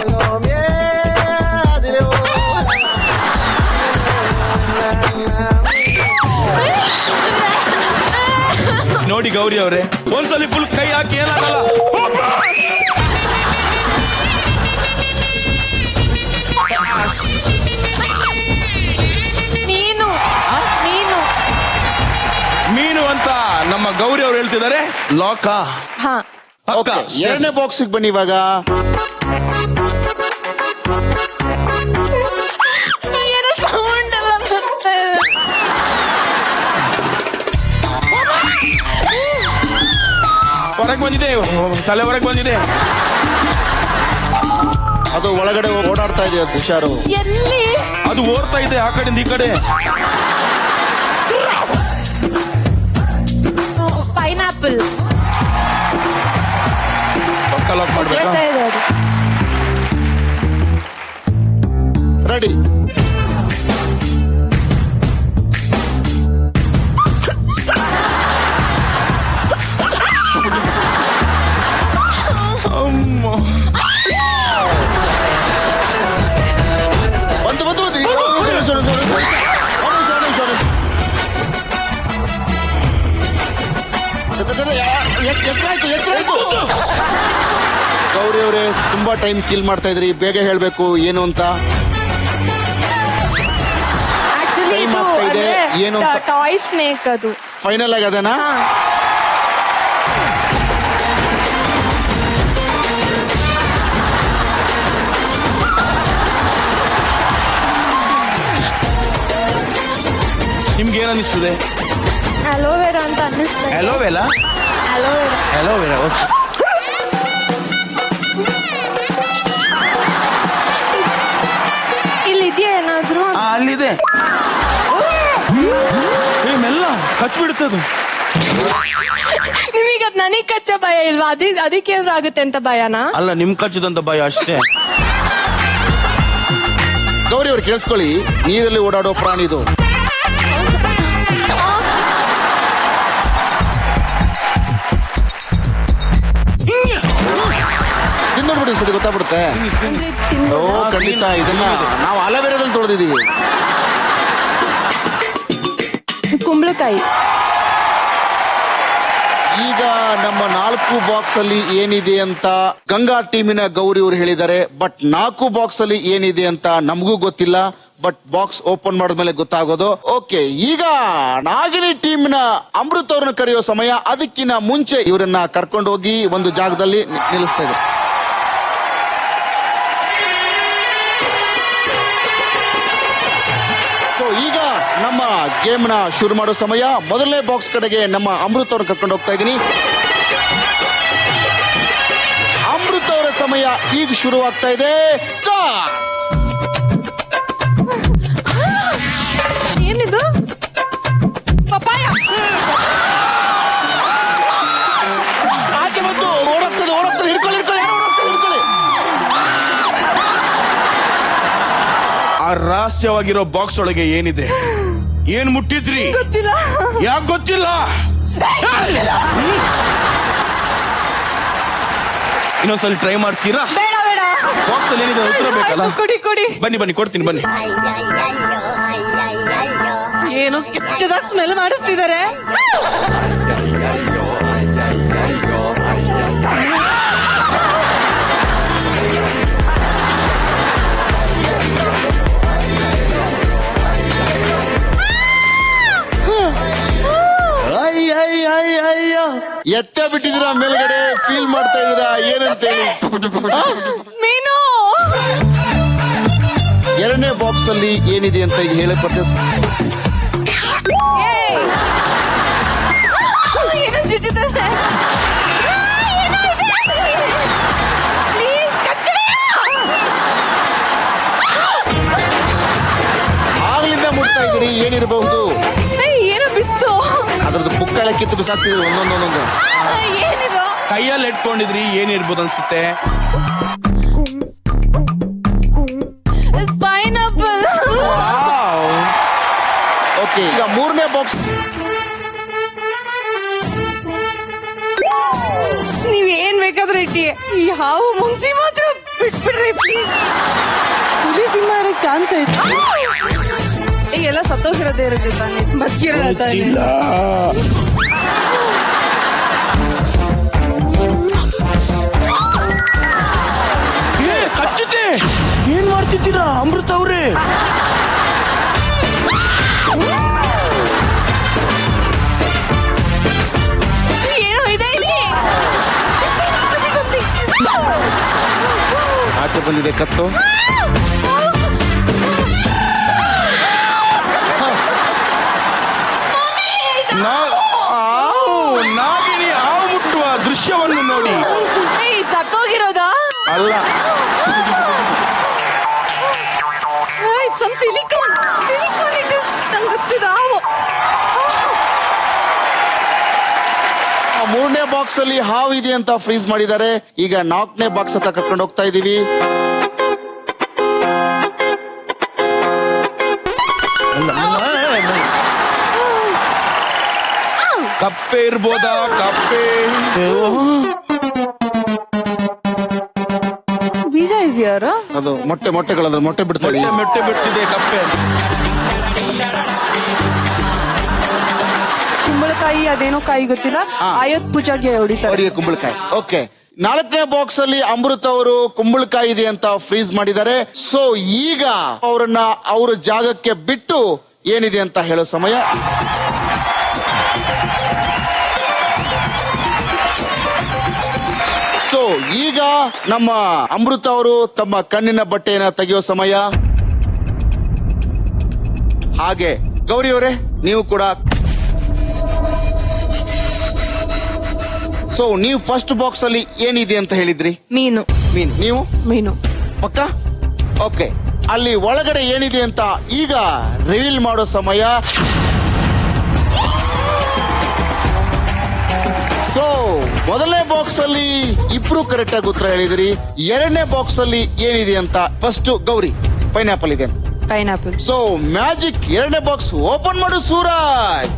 ನೋಡಿ ಗೌರಿ ಅವರೇ, ಒಂದ್ಸಲಿ ಫುಲ್ ಕೈ ಹಾಕಿ, ಏನಾಗಲ್ಲ. ಮೀನು ಅಂತ ನಮ್ಮ ಗೌರಿ ಅವರು ಹೇಳ್ತಿದ್ದಾರೆ. ಲಾಕಾ? ಓಕೆ, 2ನೇ ಬಾಕ್ಸ್ ಬನ್ನಿ ಇವಾಗ. ಹೊರಗೆ ಬಂದಿದೆ, ತಲೆ ಹೊರಗೆ ಬಂದಿದೆ. ಅದು ಒಳಗಡೆ ಓಡಾಡ್ತಾ ಇದೆ, ಅದು ಹುಷಾರು. ಅದು ಓಡ್ತಾ ಇದೆ ಆ ಕಡೆಯಿಂದ ಈ ಕಡೆ. ಪೈನಾಪಲ್. ಪಕ್ಕ ಲಾಕ್ ಮಾಡ್ಬೇಕಾ? ರೆಡಿ. ಗೌರಿ ಅವರೇ, ತುಂಬಾ ಟೈಮ್ ಕಿಲ್ ಮಾಡ್ತಾ ಇದ್ರಿ. ಬೇಗ ಹೇಳ್ಬೇಕು ಏನು ಅಂತ. ಟೈಮ್ ಆಗ್ತಾ ಇದೆ. ಏನು ಟಾಯ್ ಸ್ನೇಕ್ ಅದು. ಫೈನಲ್ ಆಗಿ ಅದೇನಾ? ನಿಮ್ಗೆ ಏನ್ ಅನಿಸ್ತದೆ? I ಅಲೋವೆರಾ ಅಂತ ಅನ್ನಿಸ್ತಾ ಇದೆ. ಅಲೋವೆಲಾ ಅಲೋವೆರಾ. Aloe vera okay. ಇಲ್ಲಿ ಇದೆಯಾ ಏನಾದ್ರು? ಅಲ್ಲಿದೆ. ಏ ಮೆಲ್ಲ ಕಚ್ಬಿಡ್ತದು. ನಿಮಗೆ ಅದ್ ನನಗ್ ಕಚ್ಚ ಭಯ ಇಲ್ವಾ? ಅದಕ್ಕೆ ಏನಾದ್ರು ಆಗುತ್ತೆ ಅಂತ ಭಯನಾ? ಅಲ್ಲ ನಿಮ್ ಕಚ್ಚದಂತ ಭಯ ಅಷ್ಟೇ. ಗೌರಿ ಅವ್ರು ಕೇಳಿಸ್ಕೊಳ್ಳಿ, ನೀರಲ್ಲಿ ಓಡಾಡೋ ಪ್ರಾಣಿ ಇದು. ತಿಂದೋಡ್ಬಿಡಿ ಸರಿ ಗೊತ್ತಾಗ್ಬಿಡುತ್ತೆ. ಅಂದ್ರೆ ಓ ಖಂಡಿತ ಇದನ್ನ ನಾವು ಅಲವೇರದಲ್ಲಿ ತೊಳೆದಿದ್ದೀವಿ. ಕುಂಬಳಕಾಯಿ. ಈಗ ನಮ್ಮ 4 ಬಾಕ್ಸ್ ಅಲ್ಲಿ ಏನಿದೆ ಅಂತ ಗಂಗಾ ಟೀಮಿನ ಗೌರಿ ಅವರು ಹೇಳಿದ್ದಾರೆ. ಬಟ್ 4 ಬಾಕ್ಸ್ ಅಲ್ಲಿ ಏನಿದೆ ಅಂತ ನಮಗೂ ಗೊತ್ತಿಲ್ಲ. ಬಟ್ ಬಾಕ್ಸ್ ಓಪನ್ ಮಾಡಿದ್ಮೇಲೆ ಗೊತ್ತಾಗೋದು. ಓಕೆ, ಈಗ ನಾಗಿನಿ ಟೀಮ್ನ ಅಮೃತ್ ಅವ್ರನ್ನ ಕರೆಯೋ ಸಮಯ. ಅದಕ್ಕಿಂತ ಮುಂಚೆ ಇವರನ್ನ ಕರ್ಕೊಂಡು ಹೋಗಿ ಒಂದು ಜಾಗದಲ್ಲಿ ನಿಲ್ಲಿಸ್ತಾ ಇದೆ. ಸೊ ಈಗ ನಮ್ಮ ಗೇಮ್ ನ ಶುರು ಮಾಡೋ ಸಮಯ. ಮೊದಲನೇ ಬಾಕ್ಸ್ ಕಡೆಗೆ ನಮ್ಮ ಅಮೃತ್ ಅವ್ರನ್ನ ಕರ್ಕೊಂಡು ಹೋಗ್ತಾ ಇದ್ದೀನಿ. ಅಮೃತ್ ಅವರ ಸಮಯ ಈಗ ಶುರುವಾಗ್ತಾ ಇದೆ. ಏನಿದು? ಪಪಾಯ. ಆಚೆ ಬಂದು ಓಡೋಗ್ತದೆ ಹಿಡ್ಕೊಳ್ಳಿ ಯಾರೋ ಹಿಡ್ಕೊಳ್ಳಿ. ಆ ರಹಸ್ಯವಾಗಿರೋ ಬಾಕ್ಸ್ ಒಳಗೆ ಏನಿದೆ? ಏನ್ ಮುಟ್ಟಿದ್ರಿ? ಗೊತ್ತಿಲ್ಲ. ಯಾಕೆ ಗೊತ್ತಿಲ್ಲ? ಇನ್ನೊಂದ್ಸಲ ಟ್ರೈ ಮಾಡ್ತೀರಾ? ಬೇಡ ಬೇಡ. ಬಾಕ್ಸ್ ಅಲ್ಲಿ ಏನಿದೆ ಉತ್ತರ ಬೇಕಲ್ಲ? ಕೊಡಿ ಕೊಡಿ. ಬನ್ನಿ ಕೊಡ್ತೀನಿ ಬನ್ನಿ. ಏನು ಕೆಟ್ಟದಾಗ ಸ್ಮೆಲ್ ಮಾಡಿಸ್ತಿದ್ದಾರೆ. ಎತ್ತೆ ಬಿಟ್ಟಿದ್ದೀರಾ ಮೇಲ್ಗಡೆ? ಫೀಲ್ ಮಾಡ್ತಾ ಇದೀರಾ ಏನಂತ ಹೇಳಿ? ಮೀನು. ಎರಡನೇ ಬಾಕ್ಸ್ ಅಲ್ಲಿ ಏನಿದೆ ಅಂತ ಈಗ ಹೇಳಕ್ ಬರ್ತೇವೆ. ಏನು ಚುಚ್ಚುತ್ತದೆ? ಪ್ಲೀಸ್ ಆಗ್ಲಿಂದ ಮುಟ್ತಾ ಇದ್ದೀರಿ, ಏನಿರಬಹುದು? ಏನು ಬಿತ್ತು? ಅದ್ರದ್ದು ಪುಕ್ಕಳೆ ಕಿತ್ತು ಬಿಸಾಕ್ತಿದ್ರು ಒಂದೊಂದೊಂದೊಂದು. ಏನಿದು? ಕೈಯಲ್ಲಿ ಇಟ್ಕೊಂಡಿದ್ರಿ, ಏನಿರ್ಬೋದು ಅನ್ಸುತ್ತೆ? ಪೈನಾಪಲ್. ಓಕೆ, ಈಗ ಮೂರನೇ ಬಾಕ್ಸ್. ನೀವ್ ಏನ್ ಬೇಕಾದ್ರೆ ಇಟ್ಟಿ, ಈ ಹಾವು ಮುಂಗ್ಸಿ ಮಾತ್ರ ಬಿಟ್ಬಿಡ್ರಿ ಪ್ಲೀಸ್. ಹುಲಿ ಸಿಂಹ ಇರೋ ಚಾನ್ಸ್ ಐತೆ. ಈಗೆಲ್ಲ ಸತ್ತೋಗಿರೋದೇ ಇರುತ್ತೆ ತಾನೆ, ಬದುಕಿರಲ್ಲ ತಾನೆ. ಕಚ್ಚುತ್ತೆ. ಏನ್ ಮಾಡ್ತಿದ್ದೀರಾ ಅಮೃತ ಅವ್ರೆ? ಏನೋ ಇದೆ ಇಲ್ಲಿ. ಆಚೆ ಬಂದಿದೆ ಕತ್ತು. ನಾಗಿನಿ ಹಾವು ಮುಟ್ಟುವ ದೃಶ್ಯವನ್ನು ನೋಡಿ. ಸತ್ತೋಗಿರೋದಾ? ಅಲ್ಲ, ಸಮ್ ಸಿಲಿಕಾನ್ ಇಟ್ ಇಸ್. ನಂಗೆ ಗೊತ್ತಿದೆ ಹಾವು. ಮೂರನೇ ಬಾಕ್ಸ್ ಅಲ್ಲಿ ಹಾವು ಇದೆ ಅಂತ ಫ್ರೀಸ್ ಮಾಡಿದ್ದಾರೆ. ಈಗ 4ನೇ ಬಾಕ್ಸ್ ಹತ್ತ ಕರ್ಕೊಂಡು ಹೋಗ್ತಾ ಇದೀವಿ. ಕಪ್ಪೆ ಇರ್ಬೋದಾ? ಕಪ್ಪೆ ಬೀಜ ಇದೆಯಾರ? ಅದು ಮೊಟ್ಟೆಗಳದ್ರ ಮೊಟ್ಟೆ ಬಿಡ್ತಾ ಇದೆ. ಮೊಟ್ಟೆ ಬಿಟ್ಟಿದೆ ಕಪ್ಪೆ. ಕುಂಬಳಕಾಯಿ ಅದೇನೋ ಕಾಯಿ ಗೊತ್ತಿಲ್ಲ. ಆಯತ್ ಪೂಜಾಗೆ ಹೊಡಿತಾರೆ. ಅವರಿಗೆ ಕುಂಬಳಕಾಯಿ. ಓಕೆ, 4ನೇ ಬಾಕ್ಸ್ ಅಲ್ಲಿ ಅಮೃತ್ ಅವರು ಕುಂಬಳಕಾಯಿ ಇದೆ ಅಂತ ಫ್ರೀಸ್ ಮಾಡಿದ್ದಾರೆ. ಸೊ ಈಗ ಅವರನ್ನ ಅವ್ರ ಜಾಗಕ್ಕೆ ಬಿಟ್ಟು ಏನಿದೆ ಅಂತ ಹೇಳೋ ಸಮಯ. ಸೊ ಈಗ ನಮ್ಮ ಅಮೃತ ಅವರು ತಮ್ಮ ಕಣ್ಣಿನ ಬಟ್ಟೆಯನ್ನ ತೆಗೆಯೋ ಸಮಯ. ಹಾಗೆ ಗೌರಿ ಅವರೇ, ನೀವು ಕೂಡ ಸೊ ನೀವು ಫಸ್ಟ್ ಬಾಕ್ಸ್ ಅಲ್ಲಿ ಏನಿದೆ ಅಂತ ಹೇಳಿದ್ರಿ? ಮೀನು. ಮೀನು. ನೀವು ಮೀನು. ಪಕ್ಕ? ಓಕೆ, ಅಲ್ಲಿ ಒಳಗಡೆ ಏನಿದೆ ಅಂತ ಈಗ ರಿವೀಲ್ ಮಾಡೋ ಸಮಯ. ಸೊ ಮೊದಲನೇ ಬಾಕ್ಸ್ ಅಲ್ಲಿ ಇಬ್ರು ಕರೆಕ್ಟ್ ಆಗಿ ಉತ್ತರ ಹೇಳಿದಿರಿ. ಎರಡನೇ ಬಾಕ್ಸ್ ಅಲ್ಲಿ ಏನಿದೆ ಅಂತ ಫಸ್ಟ್ ಗೌರಿ ಪೈನಾಪಲ್ ಇದೆ. ಪೈನಾಪಲ್. ಸೊ ಮ್ಯಾಜಿಕ್ ಎರಡನೇ ಬಾಕ್ಸ್ ಓಪನ್ ಮಾಡು ಸೂರಜ್.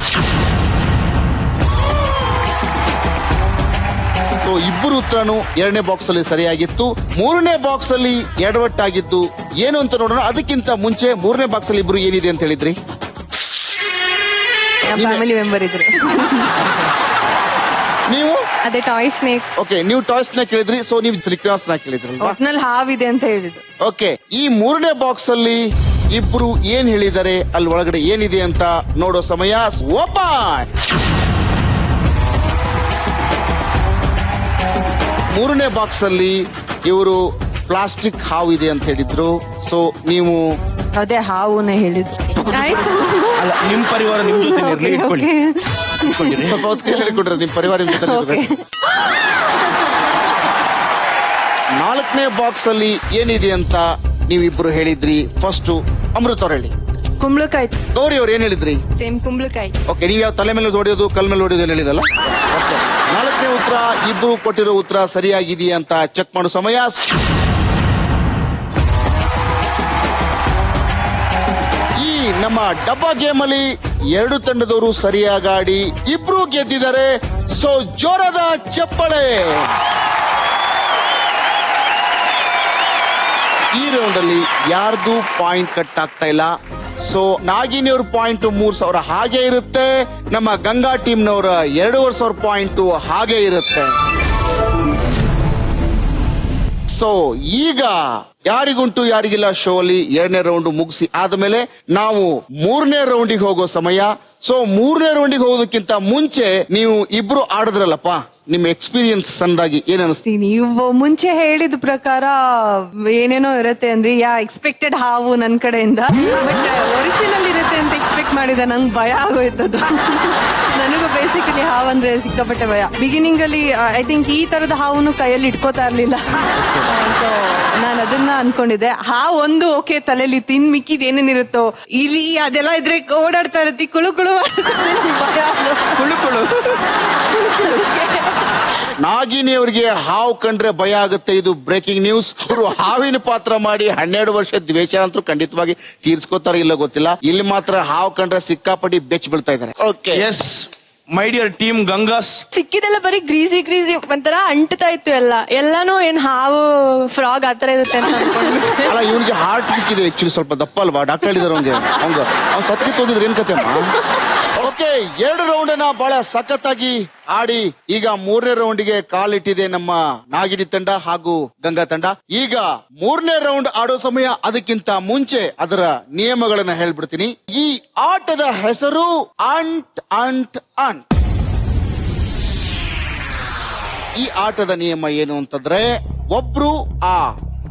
ಸೊ ಇಬ್ಬರು ಉತ್ತರನು ಎರಡನೇ ಬಾಕ್ಸ್ ಅಲ್ಲಿ ಸರಿಯಾಗಿತ್ತು. ಮೂರನೇ ಬಾಕ್ಸ್ ಅಲ್ಲಿ ಎಡವಟ್ಟಾಗಿದ್ದು ಏನು ಅಂತ ನೋಡೋಣ. ಅದಕ್ಕಿಂತ ಮುಂಚೆ ಮೂರನೇ ಬಾಕ್ಸ್ ಅಲ್ಲಿ ಇಬ್ರು ಏನಿದೆ ಅಂತ ಹೇಳಿದ್ರಿ? ನಮ್ಮ ಫ್ಯಾಮಿಲಿ ಮೆಂಬರ್ ಇದ್ರು. ನೀವು ಅದೇ ಟಾಯ್ ಸ್ನೇಕ್. ಓಕೆ, ನೀವು ಟಾಯ್ಸ್ ನ ಕೇಳಿದ್ರಿ. ಸೊ ನೀವು ಸಿಲಿಕಾಸ್ ನ ಕೇಳಿದ್ರಲ್ವಾ? ಒಟ್ನಲ್ಲಿ ಹಾವಿದೆ ಅಂತ ಹೇಳಿದ್ರು. ಓಕೆ, ಈ ಮೂರನೇ ಬಾಕ್ಸ್ ಅಲ್ಲಿ ಇಬ್ರು ಏನ್ ಹೇಳಿದ್ದಾರೆ, ಅಲ್ಲಿ ಒಳಗಡೆ ಏನಿದೆ ಅಂತ ನೋಡೋ ಸಮಯ. ಓಪನ್. ಮೂರನೇ ಬಾಕ್ಸ್ ಅಲ್ಲಿ ಇವರು ಪ್ಲಾಸ್ಟಿಕ್ ಹಾವು ಇದೆ ಅಂತ ಹೇಳಿದ್ರು. ಸೊ ನೀವು ಅದೇ ಹಾವುನೇ ಹೇಳಿದ್ರು. ಆಯ್ತು. ಅಲ್ಲ, ನಿಮ್ ಪರಿವಾರ ನಿಮ್ ಜೊತೆ ಇರ್ಲಿ, Okay, ಇಟ್ಕೊಳ್ಳಿ. okay. ಇಟ್ಕೊಂಡಿರಿ. ಸ್ವಲ್ಪ ಹೊತ್ತು ಹೇಳಿಕೊಡ್ರಿ, ನಿಮ್ ಪರಿವಾರ ನಿಮ್ ಜೊತೆ Okay. ಇರ್ಬೇಕು. ನಾಲ್ಕನೇ ಬಾಕ್ಸ್ ಅಲ್ಲಿ ಏನಿದೆ ಅಂತ ನೀವಿಬ್ರು ಹೇಳಿದ್ರಿ. ಫಸ್ಟ್ ಅಮೃತ ಅವ್ರು ಹೇಳಿ. ಕುಂಬಳಕಾಯಿ. ಗೌರಿ ಅವ್ರು ಏನ್ ಹೇಳಿದ್ರಿ? ಸೇಮ್ ಕುಂಬಳಕಾಯಿ. ಓಕೆ, ನೀವ್ ಯಾವ ತಲೆ ಮೇಲೆ ಹೊಡೆಯೋದು ಕಲ್ ಮೇಲೆ ಹೊಡೆಯೋದು ಹೇಳಿದಲ್ಲ. ಓಕೆ, ನಾಲ್ಕನೇ ಉತ್ತರ ಇಬ್ರು ಕೊಟ್ಟಿರೋ ಉತ್ತರ ಸರಿಯಾಗಿದೆಯಾ ಅಂತ ಚೆಕ್ ಮಾಡೋ ಸಮಯ. ಈ ನಮ್ಮ ಡಬ್ಬಾ ಗೇಮ್ ಅಲ್ಲಿ ಎರಡು ತಂಡದವರು ಸರಿಯಾಗಿ ಆಡಿ ಇಬ್ರು ಗೆದ್ದಿದ್ದಾರೆ. ಸೊ ಜೋರದ ಚಪ್ಪಳೆ. ಈ ರೌಂಡ್ ಅಲ್ಲಿ ಯಾರ್ದು ಪಾಯಿಂಟ್ ಕಟ್ ಆಗ್ತಾ ಇಲ್ಲ. ಸೊ ನಾಗಿನಿ ಅವ್ರ ಪಾಯಿಂಟ್ 3,000 ಹಾಗೆ ಇರುತ್ತೆ. ನಮ್ಮ ಗಂಗಾ ಟೀಮ್ ನವರ 2,500 ಪಾಯಿಂಟ್ ಹಾಗೆ ಇರುತ್ತೆ. ಸೊ ಈಗ ಯಾರಿಗುಂಟು ಯಾರಿಗಿಲ್ಲ ಶೋ ಅಲ್ಲಿ ಎರಡನೇ ರೌಂಡ್ ಮುಗಿಸಿ ಆದ್ಮೇಲೆ ನಾವು ಮೂರನೇ ರೌಂಡಿಗೆ ಹೋಗೋ ಸಮಯ. ಸೊ ಮೂರನೇ ರೌಂಡಿಗೆ ಹೋಗೋದಕ್ಕಿಂತ ಮುಂಚೆ ನೀವು ಇಬ್ರು ಆಡಿದ್ರಲ್ಲಪ್ಪ, ನಿಮ್ಮ ಎಕ್ಸ್ಪೀರಿಯನ್ಸ್ ಸಣ್ಣದಾಗಿ ಏನ್ ಅನಿಸ್ತು? ನೀವು ಮುಂಚೆ ಹೇಳಿದ ಪ್ರಕಾರ ಏನೇನೋ ಇರುತ್ತೆ ಅಂದ್ರೆ ಎಕ್ಸ್ಪೆಕ್ಟೆಡ್ ಹಾವು ನನ್ ಕಡೆಯಿಂದ, ಬಟ್ ಒರಿಜಿನಲ್ ಇರುತ್ತೆ ಅಂತ ಎಕ್ಸ್ಪೆಕ್ಟ್ ಮಾಡಿದೆ. ನಂಗೆ ಭಯ ಆಗೋಯ್ತದು. ನನಗೂ ಬೇಸಿಕಲಿ ಹಾವು ಅಂದ್ರೆ ಸಿಕ್ಕಾಪಟ್ಟೆ ಭಯ. ಬಿಗಿನಿಂಗ್ ಅಲ್ಲಿ ಐ ಥಿಂಕ್ ಈ ತರದ ಹಾವನ್ನು ಕೈಯಲ್ಲಿ ಇಟ್ಕೋತಾ ಇರ್ಲಿಲ್ಲ. ಸೊ ನಾನು ಅದನ್ನ ಅನ್ಕೊಂಡಿದ್ದೆ. ಹಾವು ಒಂದು ಓಕೆ ತಲೆಯಲ್ಲಿ ತಿನ್ ಮಿಕ್ಕಿದ್ ಏನೇನಿರುತ್ತೋ ಇಲಿ ಅದೆಲ್ಲ ಇದ್ರೆ ಓಡಾಡ್ತಾ ಇರತ್ತಿ ಕುಳು ಕುಳು ಭಯ. ಕುಳು ಕುಳು. ನಾಗಿನಿ ಅವರಿಗೆ ಹಾವು ಕಂಡ್ರೆ ಭಯ ಆಗುತ್ತೆ. ಇದು ಬ್ರೇಕಿಂಗ್ ನ್ಯೂಸ್. ಅವರು ಹಾವಿನ ಪಾತ್ರ ಮಾಡಿ 12 ವರ್ಷ ದ್ವೇಷ ಅಂತೂ ಖಂಡಿತವಾಗಿ ತೀರ್ಸ್ಕೋತಾರ ಇಲ್ಲ ಗೊತ್ತಿಲ್ಲ. ಇಲ್ಲಿ ಮಾತ್ರ ಹಾವು ಕಂಡ್ರೆ ಸಿಕ್ಕಾಪಟ್ಟಿ ಬೆಚ್ಚ ಬೀಳ್ತಾ ಇದ್ದಾರೆ. Okay, yes my dear team ಗಂಗಾಸ್. ಸಿಕ್ಕಿದೆಲ್ಲ ಬರೀ ಗ್ರೀಸಿ ಒಂಥರ ಅಂಟ್ತಾ ಇತ್ತು ಎಲ್ಲಾನು ಏನ್ ಹಾವು ಫ್ರಾಗ್ ಆತರ ಇರುತ್ತೆ ಅಂತ ಅನ್ಕೊಂಡ್ಬಿಟ್ಟೆ. ಅಲ್ಲ, ಇವ್ರಿಗೆ ಹಾರ್ಟ್ ಬಿಚ್ಚಿದೆ ಆಕ್ಚುಲಿ, ಸ್ವಲ್ಪ ದಪ್ಪ ಅಲ್ವಾ? ಡಾಕ್ಟರ್ ಹೇಳಿದಾರೆ ಅವ್ನು ಸತ್ಕಿತ್ ಹೋಗಿದ್ರೆ ಏನ್ ಕತೆ ಅಮ್ಮ? ಓಕೆ, 2 ರೌಂಡ್ ಅನ್ನ ಬಹಳ ಸಖತ್ತಾಗಿ ಆಡಿ ಈಗ ಮೂರನೇ ರೌಂಡ್ಗೆ ಕಾಲಿಟ್ಟಿದೆ ನಮ್ಮ ನಾಗಿನಿ ತಂಡ ಹಾಗೂ ಗಂಗಾ ತಂಡ. ಈಗ ಮೂರನೇ ರೌಂಡ್ ಆಡೋ ಸಮಯ. ಅದಕ್ಕಿಂತ ಮುಂಚೆ ಅದರ ನಿಯಮಗಳನ್ನ ಹೇಳ್ಬಿಡ್ತೀನಿ. ಈ ಆಟದ ಹೆಸರು ಅಂಟ್ ಅಂಟ್ ಅಂಟ್. ಈ ಆಟದ ನಿಯಮ ಏನು ಅಂತಂದ್ರೆ, ಒಬ್ರು ಆ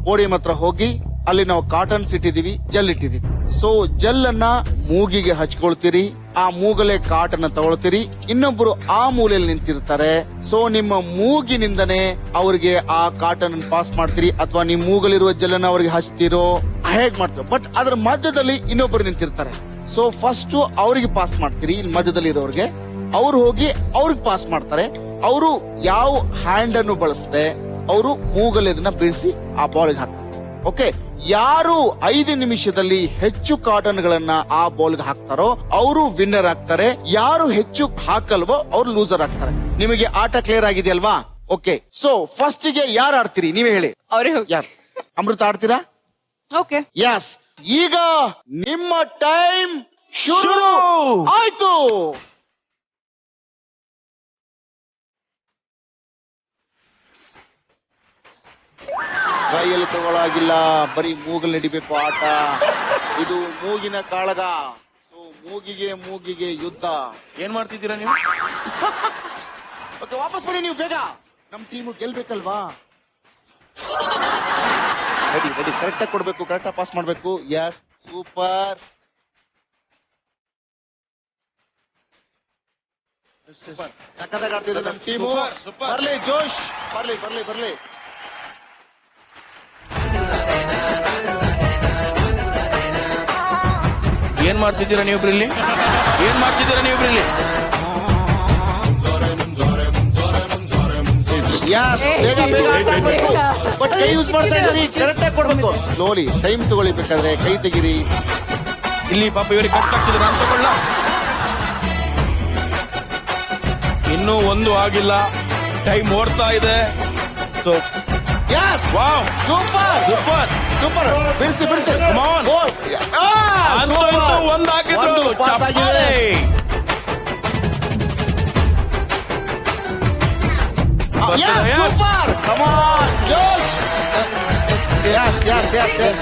ಪೋಡಿಯಂ ಹತ್ರ ಹೋಗಿ ಅಲ್ಲಿ ನಾವು ಕಾಟನ್ಸ್ ಇಟ್ಟಿದೀವಿ, ಜೆಲ್ ಇಟ್ಟಿದೀವಿ. ಸೊ ಜೆಲ್ ಅನ್ನ ಮೂಗಿಗೆ ಹಚ್ಕೊಳ್ತೀರಿ, ಆ ಮೂಗಲೆ ಕಾಟನ್ನ ತಗೊಳ್ತೀರಿ. ಇನ್ನೊಬ್ರು ಆ ಮೂಲೆಯಲ್ಲಿ ನಿಂತಿರ್ತಾರೆ. ಸೊ ನಿಮ್ಮ ಮೂಗಿನಿಂದನೇ ಅವ್ರಿಗೆ ಆ ಕಾಟನ್ ಪಾಸ್ ಮಾಡ್ತೀರಿ, ಅಥವಾ ನಿಮ್ ಮೂಗಲಿರುವ ಜೆಲ್ ಅನ್ನ ಅವ್ರಿಗೆ ಹಚ್ತೀರೋ ಹೇಗ್ ಮಾಡ್ತೀರೋ. ಬಟ್ ಅದ್ರ ಮಧ್ಯದಲ್ಲಿ ಇನ್ನೊಬ್ರು ನಿಂತಿರ್ತಾರೆ. ಸೊ ಫಸ್ಟ್ ಅವ್ರಿಗೆ ಪಾಸ್ ಮಾಡ್ತೀರಿ, ಇಲ್ಲಿ ಮಧ್ಯದಲ್ಲಿ ಇರೋರ್ಗೆ. ಅವ್ರು ಹೋಗಿ ಅವ್ರಿಗೆ ಪಾಸ್ ಮಾಡ್ತಾರೆ. ಅವರು ಯಾವ ಹ್ಯಾಂಡ್ ಅನ್ನು ಬಳಸದೆ ಅವರು ಮೂಗಲ್ಲಿ ಅದನ್ನ ಬೀಳಿಸಿ ಆ ಬಾಲ್ಗೆ ಹಾಕ್ತಾರೆ. ಓಕೆ, ಯಾರು 5 ನಿಮಿಷದಲ್ಲಿ ಹೆಚ್ಚು ಕಾಟನ್ ಗಳನ್ನ ಆ ಬಾಲ್ಗೆ ಹಾಕ್ತಾರೋ ಅವರು ವಿನ್ನರ್ ಆಗ್ತಾರೆ. ಯಾರು ಹೆಚ್ಚು ಹಾಕಲ್ವೋ ಅವ್ರು ಲೂಸರ್ ಆಗ್ತಾರೆ. ನಿಮಗೆ ಆಟ ಕ್ಲಿಯರ್ ಆಗಿದೆಯಲ್ವಾ? ಓಕೆ, ಸೊ ಫಸ್ಟ್ ಗೆ ಯಾರು ಆಡ್ತೀರಿ ನೀವೇ ಹೇಳಿ. ಅವ್ರೇ ಹೋಗಿ. ಯಾರು? ಅಮೃತ ಆಡ್ತೀರಾ? Okay, yes. ಈಗ ನಿಮ್ಮ ಟೈಮ್ ಶುರು ಆಯ್ತು. ಕೈಯಲ್ಲಿ ತಗೊಳ್ಳಾಗಿಲ್ಲ, ಬರೀ ಮೂಗಲ್ಲಿ ನಡಿಬೇಕು ಆಟ. ಇದು ಮೂಗಿನ ಕಾಳಗ. ಸೊ ಮೂಗಿಗೆ ಯುದ್ಧ. ಏನ್ ಮಾಡ್ತಿದ್ದೀರಾ ನೀವು? ಓಕೆ, ವಾಪಸ್ ಬನ್ನಿ ನೀವು ಬೇಗ. ನಮ್ ಟೀಮು ಗೆಲ್ಬೇಕಲ್ವಾ? ರೆಡಿ ಕರೆಕ್ಟ್ ಆಗಿ ಕೊಡ್ಬೇಕು, ಕರೆಕ್ಟ್ ಆಗಿ ಪಾಸ್ ಮಾಡ್ಬೇಕು. Yes, super. ಸಖತ್ತಾಗಿ ಆಡ್ತಿದೆ ನಮ್ಮ ಟೀಮು. ಬರ್ಲಿ ಜೋಶ್, ಬರ್ಲಿ ಬರ್ಲಿ ಬರ್ಲಿ. ಏನ್ ಮಾಡ್ತಿದ್ದೀರಾ ನೀವಿಬ್ರು ಇಲ್ಲಿ? ಏನ್ ಮಾಡ್ತಿದ್ದೀರಾ ನೀವಿಬ್ರು ಇಲ್ಲಿ? ಬೇಗ ಬೇಗ ಆಟ ಆಡ್ಬೇಕು. ಬಟ್ ಕೈ ಯೂಸ್ ಮಾಡ್ತಾ ಇದ್ದೀರಿ, ಕರೆಕ್ಟ್ ಆಗಿ ಕೊಡ್ಬೇಕು. ಸ್ಲೋಲಿ ಟೈಮ್ ತಗೊಳ್ಳಿ, ಬೇಕಾದ್ರೆ ಕೈ ತೆಗಿರಿ. ಇಲ್ಲಿ ಪಾಪ ಇವರಿಗೆ ಕಷ್ಟ ಆಗ್ತಿದೆ, ನಾನು ತಗೊಳ್ಳ. ಇನ್ನೂ ಒಂದು ಆಗಿಲ್ಲ, ಟೈಮ್ ಓಡ್ತಾ ಇದೆ. So yes, wow, super super super. ಬಿಡಿಸಿ ಬಿಡಿಸಿ. Come on. ಅಂತೂ ಇಂತೂ ಒಂದು ಹಾಕಿದ್ರು. ಪಾಸ್ ಆಗಿದೆ. ಚಪ್ಪಾಳೆ. Yes, Yes. super. Come on, Josh. Yes, yes, yes, yes.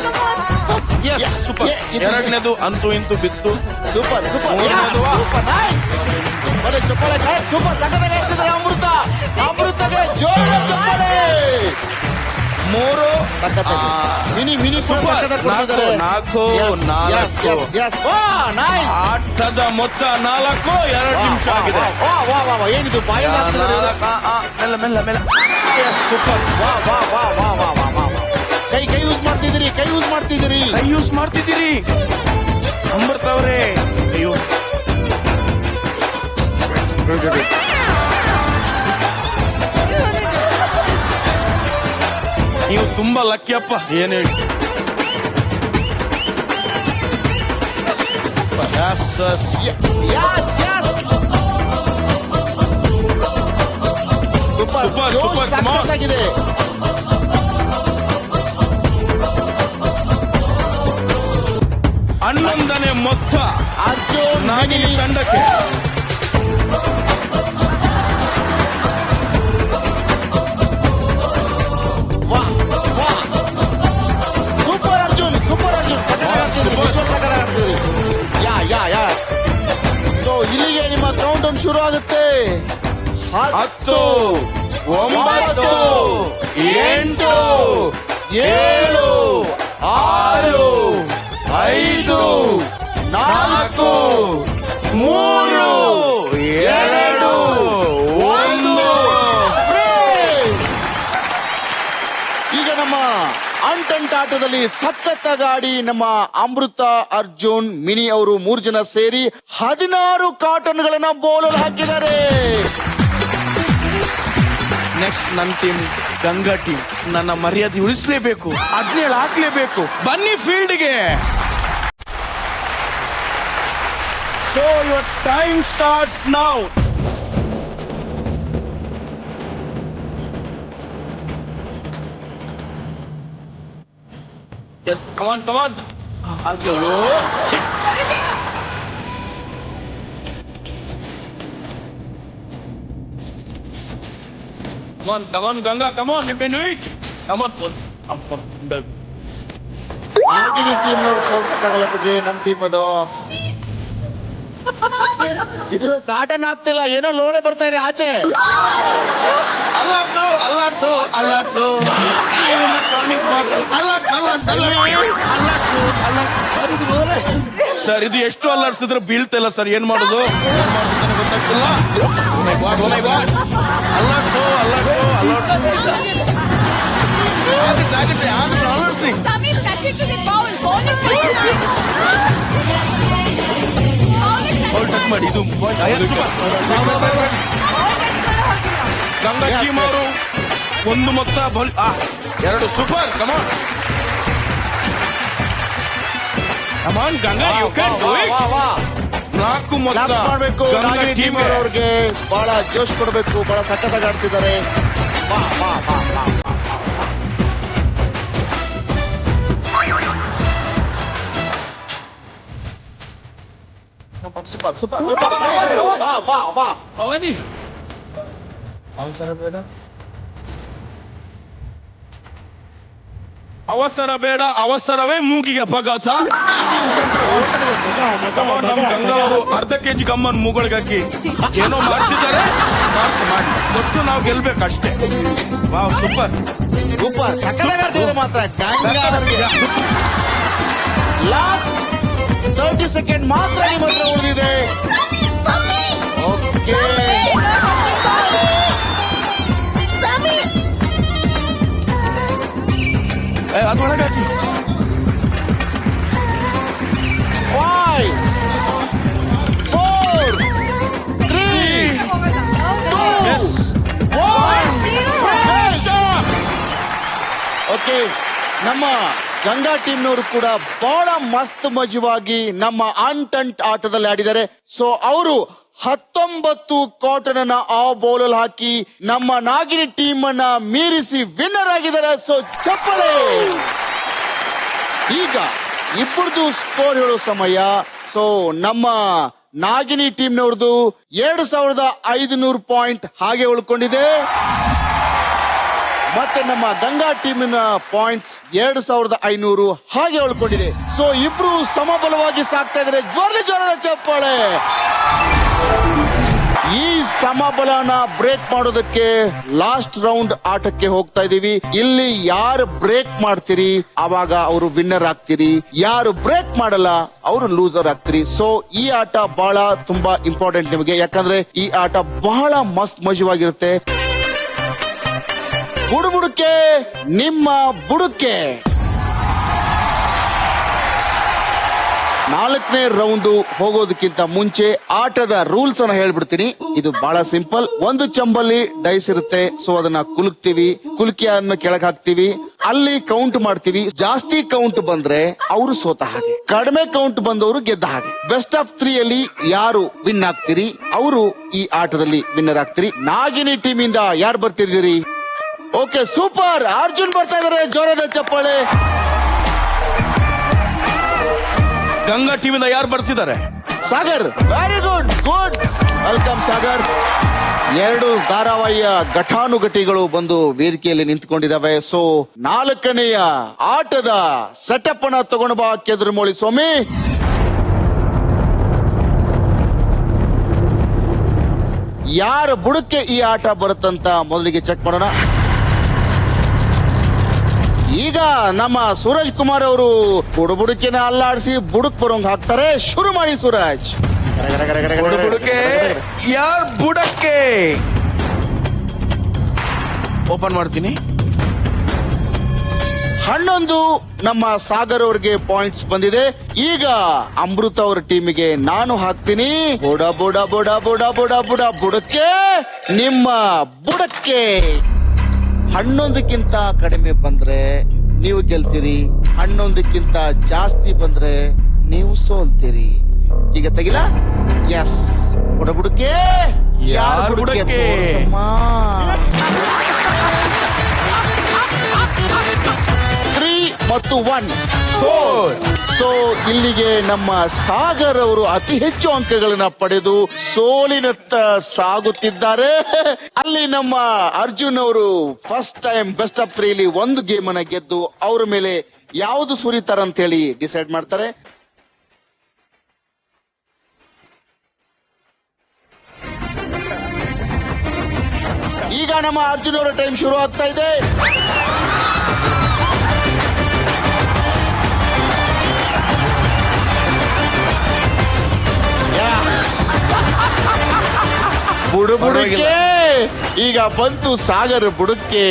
Yes, super. ಎರಡನೇದು ಅಂತೂ ಇಂತೂ ಬಿತ್ತು. Super super. ಮೂರನೇದು ಸೂಪರ್ ನೈಸ್. ಬಲೆ ಚಪ್ಪಾಳೆ ಸೂಪರ್. ಸಖತ್ತಾಗಿ ಆಡ್ತಿದ್ದಾರೆ ಅಮೃತ. ಅಮೃತಗೆ ಜೋರ ಚಪ್ಪಾಳೆ. ಮೂರು ಸಖತ್ತಾಗಿ. Mini mini full Super. ಸಖತ್ತಾಗಿ ಕೊಡ್ತಿದ್ದಾರೆ. ನಾಲ್ಕು, Yes, yes, yes. Wow, nice. ಆಟದ ಮೊತ್ತ 4, 2 ನಿಮಿಷ ಆಗಿದೆ. ವಾ ವಾ ವಾ ವಾ, ಏನಿದು ಬಾಯಲ್ಲಿ ಹಾಕ್ತಿದ್ದಾರೆ ಇವ್ರು. ಮೆಲ್ಲ ಮೆಲ್ಲ ಮೆಲ್ಲ. ಸೂಪರ್. ವಾ ವಾ ವಾ ವಾ ವಾ ವಾ ವಾ. ಕೈ ಕೈ ಯೂಸ್ ಮಾಡ್ತಿದ್ದೀರಿ, ಕೈ ಯೂಸ್ ಮಾಡ್ತಿದ್ದೀರಿ. ಕೈ ಯೂಸ್ ಮಾಡ್ತಿದ್ದೀರಿ ಅಮೃತ ಅವರೇ. ಅಯ್ಯೋ, ನೀವು ತುಂಬಾ ಲಕ್ಕಿಯಪ್ಪ. ಏನು ಹೇಳಿ? Yes, yes, yes, yes. Super, Super, Josh super, come on. ಸಖತ್ತಾಗಿದೆ. ಹನ್ನೊಂದನೇ ಮೊತ್ತ ಅರ್ಜುನ್ ನಾಗಿನಿ ಮಿನಿ. ತಂಡಕ್ಕೆ. ವಾ, ವಾ. Super Arjun, super Arjun. ಸಖತ್ತಾಗಿ ಆಡ್ತಿದ್ರಿ, Super. ನಿಜವಾಗ್ಲೂ ಸಖತ್ತಾಗಿ ಆಡ್ತಿದ್ರಿ. ಯಾ ಯಾ ಯಾ. ಸೊ ಇಲ್ಲಿಗೆ ನಿಮ್ಮ ಕೌಂಟ್ ಡೌನ್ ಶುರು ಆಗುತ್ತೆ. 10, 9, 8, 7, 6, 5, 4, 3, 2, 1. ಈಗ ನಮ್ಮ ಅಂಟಂಟ ಆಟದಲ್ಲಿ ಸಖತ್ತಾಗಿ ನಮ್ಮ ಅಮೃತ, ಅರ್ಜುನ್, ಮಿನಿ ಅವರು 3 ಜನ ಸೇರಿ 16 ಕಾಟನ್ಗಳನ್ನ ಬೌಲರ್ ಹಾಕಿದ್ದಾರೆ. ನೆಕ್ಸ್ಟ್ ನನ್ನ ಟೀಮ್ ಗಂಗಾ ಟೀಮ್. ನನ್ನ ಮರ್ಯಾದೆ ಉಳಿಸಲೇಬೇಕು, 17 ಹಾಕ್ಲೇಬೇಕು. ಬನ್ನಿ ಫೀಲ್ಡ್ಗೆ. So your time starts now. Yes, come on come on. ಅಯ್ಯೋ, come on, Ganga, come on, you can do it. Come on, team ಬಿಡ್ರಿ, ನಮ್ಮ ಟೀಮ್ ಅದು. ಇದು ಕಾಟನ್ ಆಗ್ತಿಲ್ಲ, ಏನೋ ಲೋಳೆ ಬರ್ತಾ ಇದೆ ಆಚೆ. ಸರ್, ಇದು ಎಷ್ಟು ಅಲ್ಲಾಡ್ಸಿದ್ರೆ ಬೀಳ್ತಿಲ್ಲ ಸರ್. ಏನ್ ಮಾಡೋದು ಗೊತ್ತಾಗ್ತಿಲ್ಲ. ಅಲ್ಲಾಡ್ಸು ಆಗುತ್ತೆ ಅಲ್ಲಾಡ್ಸಿ. ಟಚ್ ಮಾಡಿ. ಇದು ಗಂಗಾ ಟೀಮ್ ಅವರು 1 ಮೊತ್ತ, 2 super. Come on come on Ganga, you can do it. 4 ಮೊತ್ತ ಮಾಡ್ಬೇಕು. Ganga team team. ಅವ್ರಿಗೆ ಬಹಳ ಜೋಶ್ ಕೊಡಬೇಕು, ಬಹಳ ಸಖತ್ತಾಗಿ ಆಡ್ತಿದ್ದಾರೆ. ವಾ ವಾ ವಾ ವಾ. Super super. ವಾ ವಾ ವಾ. ಅವಸರ ಬೇಡ, ಅವಸರವೇ ಮೂಗಿಗೆ ಅಪಘಾತ. ನಮ್ ಗಂಗಾ ಅವರು 1/2 kg ಕಮ್ಮನ್ ಮೂಗಳಿಗೆ ಹಾಕಿ ಏನೋ ಮಾಡ್ತಿದ್ದಾರೆ. ಮಾಡಿ ಗೊತ್ತು, ನಾವು ಗೆಲ್ಬೇಕಷ್ಟೇ. ವಾವ್, ಸೂಪರ್ ಸೂಪರ್ ಸಕ್ಕತ್ತಾಗಿ ಆಡ್ತಿದ್ರು ಮಾತ್ರ. ಗಂಗಾ ಅವರಿಗೆ ಲಾಸ್ಟ್ 30 ಸೆಕೆಂಡ್ ಮಾತ್ರ ನಿಮ್ಮ ಹತ್ರ ಉಳಿದಿದೆ. ಓಕೆ ಅದ್ರೊಳಗೆ ಹಾಕಿ. 5 4 3 ಓಕೆ, ನಮ್ಮ ಗಂಗಾ ಟೀಮ್ನವರು ಕೂಡ ಬಹಳ ಮಸ್ತ್ ಮಜವಾಗಿ ನಮ್ಮ ಅಂಟಂಟ್ ಆಟದಲ್ಲಿ ಆಡಿದ್ದಾರೆ. ಸೊ ಅವರು 19 ಕಾಟನ್ ಆ ಬೌಲಲ್ಲಿ ಹಾಕಿ ನಮ್ಮ ನಾಗಿನಿ ಟೀಮ್ ಅನ್ನ ಮೀರಿಸಿ ವಿನ್ನರ್ ಆಗಿದ್ದಾರೆ. ಸೊ ಚಪ್ಪಳೆ. ಈಗ ಇಬ್ಬರದು ಸ್ಕೋರ್ ಹೇಳೋ ಸಮಯ. ಸೊ ನಮ್ಮ ನಾಗಿನಿ ಟೀಮ್ನವ್ರದ್ದು 2500 ಪಾಯಿಂಟ್ ಹಾಗೆ ಉಳ್ಕೊಂಡಿದೆ. ಮತ್ತೆ ನಮ್ಮ ಗಂಗಾ ಟೀಮಿನ ಪಾಯಿಂಟ್ಸ್ 2500 ಹಾಗೆ ಉಳ್ಕೊಂಡಿದೆ. ಸೊ ಇಬ್ರು ಸಮಬಲವಾಗಿ ಸಾಕ್ತಾ ಇದ್ದಾರೆ. ಜ್ವರದ ಚಪ್ಪಾಳೆ. ಈ ಸಮಬಲನ ಬ್ರೇಕ್ ಮಾಡೋದಕ್ಕೆ ಲಾಸ್ಟ್ ರೌಂಡ್ ಆಟಕ್ಕೆ ಹೋಗ್ತಾ ಇದೀವಿ. ಇಲ್ಲಿ ಯಾರು ಬ್ರೇಕ್ ಮಾಡ್ತೀರಿ ಅವಾಗ ಅವರು ವಿನ್ನರ್ ಆಗ್ತೀರಿ, ಯಾರು ಬ್ರೇಕ್ ಮಾಡಲ್ಲ ಅವರು ಲೂಸರ್ ಆಗ್ತೀರಿ. ಸೊ ಈ ಆಟ ಬಹಳ ತುಂಬಾ ಇಂಪಾರ್ಟೆಂಟ್ ನಿಮಗೆ, ಯಾಕಂದ್ರೆ ಈ ಆಟ ಬಹಳ ಮಸ್ತ್ ಮಜವಾಗಿರುತ್ತೆ. ಬುಡುಬುಡುಕೆ ನಿಮ್ಮ ಬುಡುಕೆ. 4ನೇ ರೌಂಡ್ ಹೋಗೋದಕ್ಕಿಂತ ಮುಂಚೆ ಆಟದ ರೂಲ್ಸ್ ಅನ್ನ ಹೇಳ್ಬಿಡ್ತೀನಿ. ಇದು ಬಹಳ ಸಿಂಪಲ್. ಒಂದು ಚಂಬಲ್ಲಿ ಡೈಸ್ ಇರುತ್ತೆ. ಸೊ ಅದನ್ನ ಕುಲುಕ್ತಿವಿ, ಕುಲುಕಿ ಆದ್ಮೇಲೆ ಕೆಳಗೆ ಹಾಕ್ತಿವಿ, ಅಲ್ಲಿ ಕೌಂಟ್ ಮಾಡ್ತೀವಿ. ಜಾಸ್ತಿ ಕೌಂಟ್ ಬಂದ್ರೆ ಅವರು ಸೋತ ಹಾಗೆ, ಕಡಿಮೆ ಕೌಂಟ್ ಬಂದವರು ಗೆದ್ದ ಹಾಗೆ. ಬೆಸ್ಟ್ ಆಫ್ 3 ಅಲ್ಲಿ ಯಾರು ವಿನ್ ಆಗ್ತೀರಿ ಅವರು ಈ ಆಟದಲ್ಲಿ ವಿನ್ನರ್ ಆಗ್ತೀರಿ. ನಾಗಿನಿ ಟೀಮ್ ಇಂದ ಯಾರು ಬರ್ತಿದ್ದೀರಿ? Okay, super. ಅರ್ಜುನ್ ಬರ್ತಾ ಇದಾರೆ. ಜೋರದ ಚಪ್ಪಾಳೆ. ಗಂಗಾ ಟೀಮಿಂದ ಯಾರು ಬರ್ತಿದ್ದಾರೆ? Sagar. Very good, good. Welcome Sagar. 2 ಧಾರಾವಾಹಿಯ ಘಟಾನುಘಟಿಗಳು ಬಂದು ವೇದಿಕೆಯಲ್ಲಿ ನಿಂತ್ಕೊಂಡಿದ್ದಾವೆ. ಸೊ 4ನೆಯ ಆಟದ ಸೆಟಪ್ ಅನ್ನ ತಗೊಂಡು ಬಾ ಕೆದ್ರಮೋಳಿ ಸ್ವಾಮಿ. ಯಾರ ಬುಡಕ್ಕೆ ಈ ಆಟ ಬರುತ್ತಂತ ಮೊದಲಿಗೆ ಚೆಕ್ ಮಾಡೋಣ. ಈಗ ನಮ್ಮ ಸೂರಜ್ ಕುಮಾರ್ ಅವರು ಬುಡುಬುಡುಕಿನ ಅಲ್ಲಾಡಿಸಿ ಬುಡುಕ್ ಬರೋಂಗ್ ಹಾಕ್ತಾರೆ. ಶುರು ಮಾಡಿ ಸೂರಜ್. ಬುಡುಬುಡುಕೆ ಯಾರ್ ಬುಡಕ್ಕೆ ಓಪನ್ ಮಾಡ್ತೀನಿ. 11 ನಮ್ಮ ಸಾಗರ್ ಅವ್ರಿಗೆ ಪಾಯಿಂಟ್ಸ್ ಬಂದಿದೆ. ಈಗ ಅಮೃತ ಅವರ ಟೀಮಿಗೆ ನಾನು ಹಾಕ್ತೀನಿ. ಬುಡ ಬುಡ ಬುಡ ಬುಡ ಬುಡ ಬುಡ ಬುಡಕ್ಕೆ ನಿಮ್ಮ ಬುಡಕ್ಕೆ. 11ಕ್ಕಿಂತ ಕಡಿಮೆ ಬಂದ್ರೆ ನೀವು ಗೆಲ್ತೀರಿ, 11ಕ್ಕಿಂತ ಜಾಸ್ತಿ ಬಂದ್ರೆ ನೀವು ಸೋಲ್ತೀರಿ. ಈಗ ತೆಗಿಲ. ಎಸ್, ಬುಡಬುಡಕ್ಕೆ ಯಾರು ಬುಡಕ್ಕೆ? 3 ಮತ್ತು 1 4. ಸೊ ಇಲ್ಲಿಗೆ ನಮ್ಮ ಸಾಗರ್ ಅವರು ಅತಿ ಹೆಚ್ಚು ಅಂಕಗಳನ್ನ ಪಡೆದು ಸೋಲಿನತ್ತ ಸಾಗುತ್ತಿದ್ದಾರೆ. ಅಲ್ಲಿ ನಮ್ಮ ಅರ್ಜುನ್ ಅವರು ಫಸ್ಟ್ ಟೈಮ್ ಬೆಸ್ಟ್ ಆಫ್ 3 ಅಲ್ಲಿ ಒಂದು ಗೇಮ್ ಅನ್ನ ಗೆದ್ದು ಅವ್ರ ಮೇಲೆ ಯಾವುದು ಸುರಿತಾರಂತ ಹೇಳಿ ಡಿಸೈಡ್ ಮಾಡ್ತಾರೆ. ಈಗ ನಮ್ಮ ಅರ್ಜುನ್ ಅವರ ಟೈಮ್ ಶುರು ಆಗ್ತಾ ಇದೆ. ಬುಡುಬುಡುಕೆ ಈಗ ಬಂತು ಸಾಗರ್ ಬುಡುಕೆ.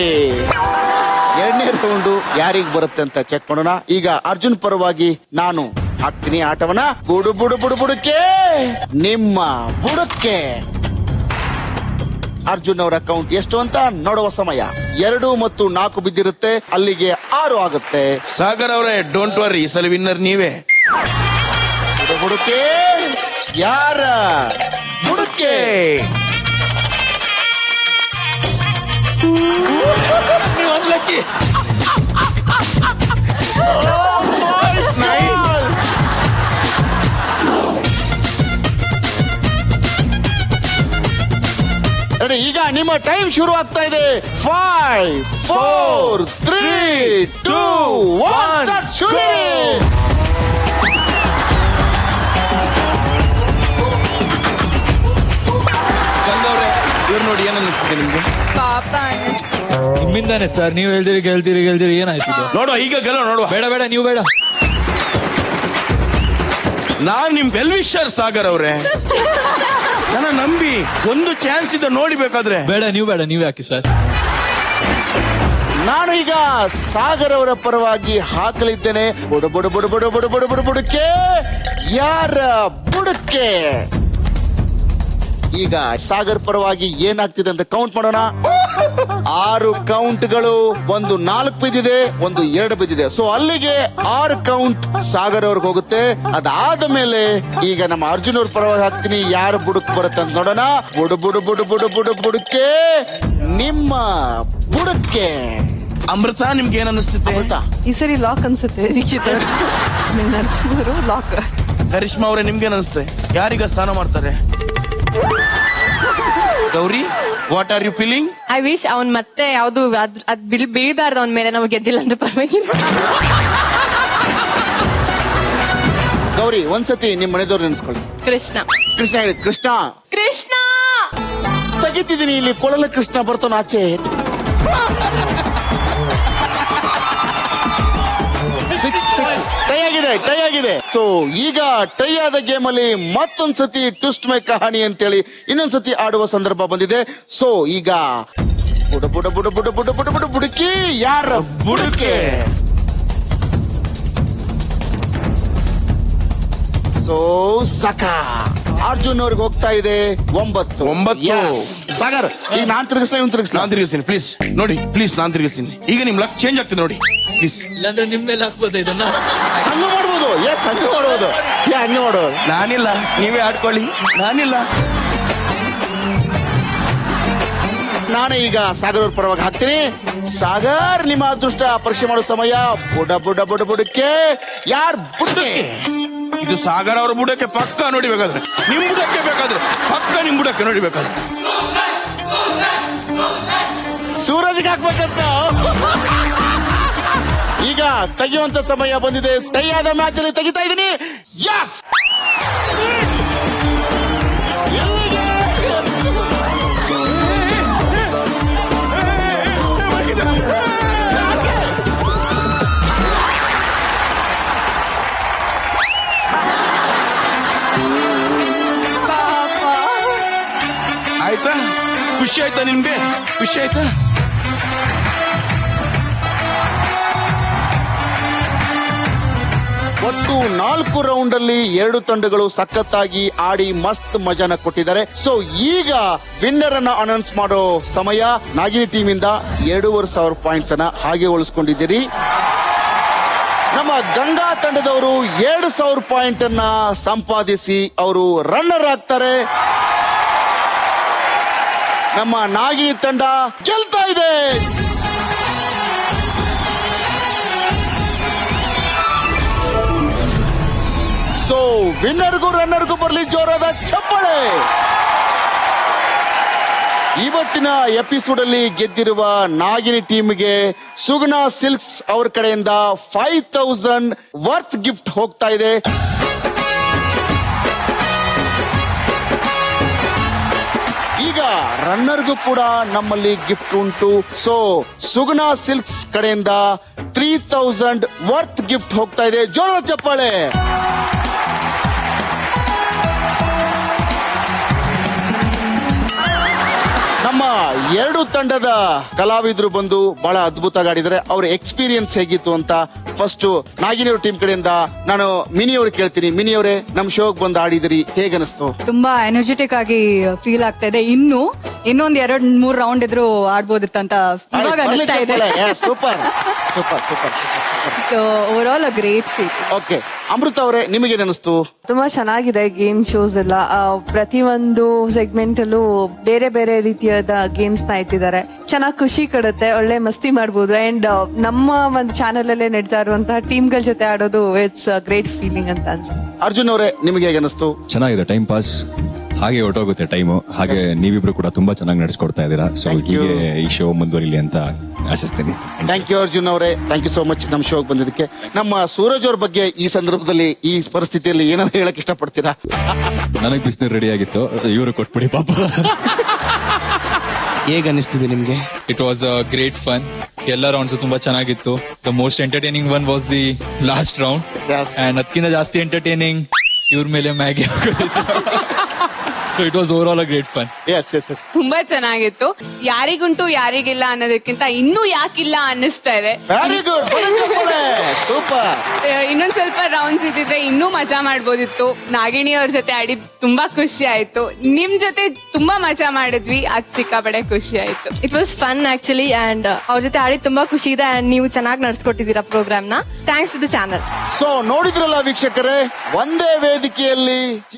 2ನೇ ರೌಂಡು ಯಾರಿಗ್ ಬರುತ್ತೆ ಅಂತ ಚೆಕ್ ಮಾಡೋಣ. ಈಗ ಅರ್ಜುನ್ ಪರವಾಗಿ ನಾನು ಹಾಕ್ತೀನಿ ಆಟವನ್ನ. ಬುಡು ಬುಡು ಬುಡು ಬುಡುಕೆ ನಿಮ್ಮ ಬುಡುಕೆ. ಅರ್ಜುನ್ ಅವರ ಅಕೌಂಟ್ ಎಷ್ಟು ಅಂತ ನೋಡುವ ಸಮಯ. 2 ಮತ್ತು 4 ಬಿದ್ದಿರುತ್ತೆ, ಅಲ್ಲಿಗೆ 6 ಆಗುತ್ತೆ. ಸಾಗರ್ ಅವರೇ, ಡೋಂಟ್ ವರಿ, ಈ ಸಲ ವಿನ್ನರ್ ನೀವೇ. ಬುಡುಕೆ ಯಾರ ಬುಡುಕೆ? ಈಗ ನಿಮ್ಮ ಟೈಮ್ ಶುರು ಆಗ್ತಾ ಇದೆ. 5 4 3 2 1 ಶುರು. ಇವ್ರು ನೋಡಿ, ಏನ್ ಅನ್ನಿಸ್ತಿದೆ ನಿಮ್ಗೆ? ಪಾಪ ಅನ್ನಿಸ್ತು. ನಿಮ್ಮಿಂದಾನೆ ಸರ್, ನೀವು ಗೆಲ್ದಿರಿ ಏನಾಯ್ತು? ನೋಡುವ, ಈಗ ಗೆಲ್ಲೋ ನೋಡುವ. ಬೇಡ ನೀವು ಬೇಡ. ನಾನ್ ನಿಮ್ ವೆಲ್ ವಿಶರ್ ಸಾಗರ್ ಅವ್ರೆ. ನನ್ನ ನಂಬಿ ಒಂದು ಚಾನ್ಸ್ ಇದೆ ನೋಡಿಬೇಕಾದ್ರೆ. ಬೇಡ ನೀವು ಹಾಕಿ ಸರ್. ನಾನು ಈಗ ಸಾಗರ್ ಅವರ ಪರವಾಗಿ ಹಾಕಲಿದ್ದೇನೆ. ಬುಡು ಬುಡು ಬುಡು ಬುಡು ಬುಡು ಬುಡು ಬುಡು ಬುಡಕ್ಕೆ ಯಾರ ಬುಡಕ್ಕೆ. ಈಗ ಸಾಗರ್ ಪರವಾಗಿ ಏನಾಗ್ತಿದೆ ಅಂತ ಕೌಂಟ್ ಮಾಡೋಣ. 6 ಕೌಂಟ್ಗಳು, ಒಂದು 4 ಬಿದ್ದಿದೆ, ಒಂದು 2 ಬಿದ್ದಿದೆ. ಸೊ ಅಲ್ಲಿಗೆ 6 ಕೌಂಟ್ ಸಾಗರ್ ಅವ್ರಿಗೆ ಹೋಗುತ್ತೆ. ಅದಾದ ಮೇಲೆ ಈಗ ನಮ್ಮ ಅರ್ಜುನ್ ಅವ್ರ ಪರವಾಗಿ ಹಾಕ್ತೀನಿ. ಯಾರು ಬುಡಕ್ ಬರುತ್ತೆ ಅಂತ ನೋಡೋಣ. ಬುಡು ಬುಡು ಬುಡು ಬುಡು ಬುಡು ಬುಡಕ್ಕೆ ನಿಮ್ಮ ಬುಡಕ್ಕೆ. ಅಮೃತ ನಿಮ್ಗೆ ಏನ್ ಅನಿಸ್ತಿದೆ? ಅಮೃತ, ಈ ಸರಿ ಲಾಕ್ ಅನ್ಸುತ್ತೆ ದೀಕ್ಷಿತ್ ಅವರು ಲಾಕ್. ಕರಿಷ್ಮಾ ಅವರೇ ನಿಮ್ಗೆ ಏನ್ ಅನಿಸುತ್ತೆ? ಯಾರೀಗ ಸ್ನಾನ ಮಾಡ್ತಾರೆ? Gauri, what are you feeling? I wish ಅವ್ನ್ ಮತ್ತೆ ಯಾವ್ದು ಅದ್ ಬೀಳ್ಬಾರ್ದು ಅವ್ನ ಮೇಲೆ, ನಮ್ಗೆ ಗೆದ್ದಿಲ್ಲ ಅಂದ್ರೆ ಪರವಾಗಿಲ್ಲ. ಗೌರಿ, ಒಂದ್ಸತಿ ನಿಮ್ ಮನೆದವ್ರು ನೆನ್ಸ್ಕೊಳ್ಳಿ. ಕೃಷ್ಣ ಕೃಷ್ಣ ಹೇಳಿ. ಕೃಷ್ಣ ಕೃಷ್ಣ ತೆಗಿತಿದ್ದೀನಿ. ಇಲ್ಲಿ ಕೊಳಲ ಕೃಷ್ಣ ಬರ್ತಾನ ಆಚೆ. ಟೈ ಆಗಿದೆ, ಟೈ ಆಗಿದೆ. ಸೊ ಈಗ ಟೈ ಆದ ಗೇಮ್ ಅಲ್ಲಿ ಮತ್ತೊಂದ್ಸತಿ ಟ್ವಿಸ್ಟ್ ಮೈ ಕಹಾನಿ ಅಂತೇಳಿ ಇನ್ನೊಂದ್ಸತಿ ಆಡುವ ಸಂದರ್ಭ ಬಂದಿದೆ. ಸೊ ಈಗ ಬುಡ ಬುಡ ಬುಡ ಬುಡ ಬುಡ ಬುಡ ಬುಡ ಬುಡಕಿ ಯಾರ ಬುಡಕೆ. ಸೊ ಸಕ ಅರ್ಜುನ್ ಅವ್ರಿಗೆ ಹೋಗ್ತಾ ಇದೆ 9. Yes. ಸಾಗರ್, ಈಗ ನಾನ್ ತಿರುಗಿಸ್ಲಾ ಇವ್ನು ತಿರುಗಿಸ್ಲಾ? ನಾನ್ ತಿರುಗಿಸ್ತೀನಿ ಪ್ಲೀಸ್. ನೋಡಿ ಪ್ಲೀಸ್, ನಾನ್ ತಿರುಗಿಸ್ತೀನಿ. ಈಗ ನಿಮ್ ಲಕ್ ಚೇಂಜ್ ಆಗ್ತದೆ ನೋಡಿ ಪ್ಲೀಸ್. ಇಲ್ಲಾಂದ್ರೆ ನಿಮ್ ಮೇಲೆ ಹಾಕ್ಬೋದ ಇದನ್ನ? ಹಂಗೆ ಮಾಡ್ಬೋದು. ಎಸ್, ಹಂಗೆ ಮಾಡ್ಬೋದು. ಹಂಗೆ ಮಾಡ್ಬೋದು. ನಾನಿಲ್ಲ, ನೀವೇ ಆಡ್ಕೊಳ್ಳಿ. ನಾನಿಲ್ಲ. ನಾನೇ ಈಗ ಸಾಗರ್ ಅವ್ರ ಪರವಾಗಿ ಹಾಕ್ತೀನಿ. ಸಾಗರ್, ನಿಮ್ಮ ಅದೃಷ್ಟ ಪರೀಕ್ಷೆ ಮಾಡೋ ಸಮಯ. ಬುಡ ಬುಡ ಬುಡ ಬುಡಕ್ಕೆ ಯಾರ್ ಬುಡಕ್ಕೆ. ಇದು ಸಾಗರ್ ಅವ್ರ ಬುಡಕ್ಕೆ ಪಕ್ಕ ನೋಡಿಬೇಕಾದ್ರೆ, ನಿಮ್ ಬುಡಕ್ಕೆ ಬೇಕಾದ್ರೆ ಪಕ್ಕ ನಿಮ್ ಬುಡಕ್ಕೆ ನೋಡಿಬೇಕಾದ್ರೆ. ಸೂರಜ್ಗೆ ಹಾಕ್ಬೇಕಂತ. ಈಗ ತೆಗೆಯುವಂತ ಸಮಯ ಬಂದಿದೆ. ಟೈ ಆದ ಮ್ಯಾಚ್ ಅಲ್ಲಿ ತೆಗಿತಾ ಇದ್ದೀನಿ. ಯಸ್, ಆಯ್ತಾ? ಖುಷಿ ಆಯ್ತಾ ನಿಮ್ಗೆ? ಖುಷಿ ಆಯ್ತಾ? ಒಟ್ಟು 4 ರೌಂಡ್ ಅಲ್ಲಿ 2 ತಂಡಗಳು ಸಖತ್ತಾಗಿ ಆಡಿ ಮಸ್ತ್ ಮಜಾನ ಕೊಟ್ಟಿದ್ದಾರೆ. ಸೊ ಈಗ ವಿನ್ನರ್ ಅನ್ನ ಅನೌನ್ಸ್ ಮಾಡೋ ಸಮಯ. ನಾಗಿನಿ ಟೀಮ್ ಇಂದ 2,500 ಪಾಯಿಂಟ್ಸ್ ಅನ್ನ ಹಾಗೆ ಉಳಿಸ್ಕೊಂಡಿದ್ದೀರಿ. ನಮ್ಮ ಗಂಗಾ ತಂಡದವರು 2,000 ಪಾಯಿಂಟ್ ಅನ್ನ ಸಂಪಾದಿಸಿ ಅವರು ರನ್ನರ್ ಆಗ್ತಾರೆ. ನಮ್ಮ ನಾಗಿನಿ ತಂಡ ಗೆಲ್ತಾ ಇದೆ. ಸೊ ವಿನ್ನರ್ಗೂ ರನ್ನರ್ಗೂ ಬರಲಿ ಜೋರಾದ ಚಪ್ಪಾಳೆ. ಇವತ್ತಿನ ಎಪಿಸೋಡ್ ಅಲ್ಲಿ ಗೆದ್ದಿರುವ ನಾಗಿನಿ ಟೀಮ್ಗೆ ಸುಗುಣ ಸಿಲ್ಕ್ಸ್ ಅವ್ರ ಕಡೆಯಿಂದ 5,000 ವರ್ತ್ ಗಿಫ್ಟ್ ಹೋಗ್ತಾ ಇದೆ. ಈಗ ರನ್ನರ್ಗೂ ಕೂಡ ನಮ್ಮಲ್ಲಿ ಗಿಫ್ಟ್ ಉಂಟು. ಸೊ ಸುಗುಣ ಸಿಲ್ಕ್ಸ್ ಕಡೆಯಿಂದ 3,000 ವರ್ತ್ ಗಿಫ್ಟ್ ಹೋಗ್ತಾ ಇದೆ. ಜೋರಾದ ಚಪ್ಪಾಳೆ. ನಮ್ಮ 2 ತಂಡದ ಕಲಾವಿದರು ಬಂದು ಬಹಳ ಅದ್ಭುತ ಆಡಿದ್ದಾರೆ. ಅವ್ರ ಎಕ್ಸ್ಪೀರಿಯನ್ಸ್ ಹೇಗಿತ್ತು ಅಂತ ಫಸ್ಟ್ ನಾಗಿನಿ ಅವ್ರ ಟೀಮ್ ಕಡೆಯಿಂದ ನಾನು ಮಿನಿ ಅವ್ರಿಗೆ ಕೇಳ್ತೀನಿ. ಮಿನಿ ಅವರೇ, ನಮ್ ಶೋಗ್ ಬಂದು ಆಡಿದಿರಿ, ಹೇಗನಿಸ್ತು? ತುಂಬಾ ಎನರ್ಜೆಟಿಕ್ ಆಗಿ ಫೀಲ್ ಆಗ್ತಾ ಇದೆ. ಇನ್ನೊಂದ್ 2-3 ರೌಂಡ್ ಇದ್ರು ಆಡ್ಬೋದಿತ್ತಂತ ಇವಾಗ ಅನಿಸ್ತಾ ಇದೆ. Super super super. So overall a great feel. Okay, Amrita ಅವರೇ, ನಿಮಗೇನ್ ಅನಿಸ್ತು? ತುಂಬಾ ಚೆನ್ನಾಗಿದೆ ಗೇಮ್ ಶೋಸ್ ಎಲ್ಲ. ಪ್ರತಿಯೊಂದು ಸೆಗ್ಮೆಂಟ್ ಅಲ್ಲೂ ಬೇರೆ ಬೇರೆ ರೀತಿಯಾದ ಗೇಮ್ಸ್ ನ ಇಟ್ಟಿದ್ದಾರೆ. ಚೆನ್ನಾಗಿ ಖುಷಿ ಕೊಡುತ್ತೆ, ಒಳ್ಳೆ ಮಸ್ತಿ ಮಾಡ್ಬೋದು. ಅಂಡ್ ನಮ್ಮ ಒಂದು ಚಾನೆಲ್ ಅಲ್ಲೇ ನಡೀತಾ ಇರುವಂತಹ ಟೀಮ್ ಗಳ ಜೊತೆ ಆಡೋದು ಇಟ್ಸ್ ಗ್ರೇಟ್ ಫೀಲಿಂಗ್ ಅಂತ ಅನ್ಸುತ್ತೆ. ಅರ್ಜುನ್ ಅವರೇ, ನಿಮಗೆ ಹೇಗೆ ಅನಿಸ್ತು? ಚೆನ್ನಾಗಿದೆ, ಟೈಮ್ ಪಾಸ್ ಹಾಗೆ ಹೊರಟೋಗುತ್ತೆ ಟೈಮು. ಹಾಗೆ ನೀವಿಬ್ರು ಕೂಡ ತುಂಬಾ ಚೆನ್ನಾಗಿ ನಡೆಸ್ಕೊಡ್ತಾ ಇದ್ದೀರಾ. ಸೊ ಹೀಗೆ ಈ ಶೋ ಮುಂದುವರಿಲಿ ಅಂತ ಆಶಿಸ್ತೀನಿ. ಥ್ಯಾಂಕ್ ಯು ಅರ್ಜುನ್ ಅವರೇ, ಥ್ಯಾಂಕ್ ಯು ಸೋ ಮಚ್ ನಮ್ಮ ಶೋಗೆ ಬಂದಿದ್ದಕ್ಕೆ. ನಮ್ಮ ಸೂರಜ್ ಅವ್ರ ಬಗ್ಗೆ ಈ ಸಂದರ್ಭದಲ್ಲಿ, ಈ ಪರಿಸ್ಥಿತಿಯಲ್ಲಿ ಏನಾದ್ರು ಹೇಳಕ್ ಇಷ್ಟಪಡ್ತೀರಾ? ನನಗೆ ಬಿಸಿನೀರು ರೆಡಿ ಆಗಿತ್ತು, ಇವರು ಕೊಟ್ಬಿಡಿ ಪಾಪ. ಹೇಗೆ ಅನಿಸ್ತಿದೆ ನಿಮ್ಗೆ? It was a great fun. ಎಲ್ಲ ರೌಂಡ್ಸ್ ತುಂಬಾ ಚೆನ್ನಾಗಿತ್ತು. The most entertaining one was the last round. Yes. And ಅದಕ್ಕಿಂತ ಜಾಸ್ತಿ ಎಂಟರ್ಟೈನಿಂಗ್ ಇವ್ರ ಮೇಲೆ Maggi. So so it was overall a great fun. Yes yes yes. ತುಂಬಾ ಚೆನ್ನಾಗಿತ್ತು. ಯಾರಿಗುಂಟು ಯಾರಿಗಿಲ್ಲ ಅನ್ನೋದಕ್ಕಿಂತ ಇನ್ನೂ ಯಾಕಿಲ್ಲ ಅನ್ನಿಸ್ತಾ ಇದೆ. Very good, super. ಇನ್ನೊಂದ್ ಸ್ವಲ್ಪ ರೌಂಡ್ಸ್ ಇದ್ದಿದ್ರೆ ಇನ್ನೂ ಮಜಾ ಮಾಡ್ಬೋದಿತ್ತು. ನಾಗಿಣಿ ಅವ್ರ ಜೊತೆ ಆಡಿದ್ ತುಂಬಾ ಖುಷಿ ಆಯ್ತು. ನಿಮ್ ಜೊತೆ ತುಂಬಾ ಮಜಾ ಮಾಡಿದ್ವಿ, ಅದ್ ಸಿಕ್ಕಾಪಡೆ ಖುಷಿ ಆಯ್ತು. It was fun actually and ಅವ್ರ ಜೊತೆ ಆಡಿ ತುಂಬಾ ಖುಷಿ ಇದೆ ಅಂಡ್ ನೀವು ಚೆನ್ನಾಗಿ ನಡ್ಸ್ಕೊಟ್ಟಿದ್ದೀರಾ ಪ್ರೋಗ್ರಾಮ್ ನ. Thanks to the channel. So ನೋಡಿದ್ರಲ್ಲ ವೀಕ್ಷಕರೇ, ಒಂದೇ ವೇದಿಕೆಯಲ್ಲಿ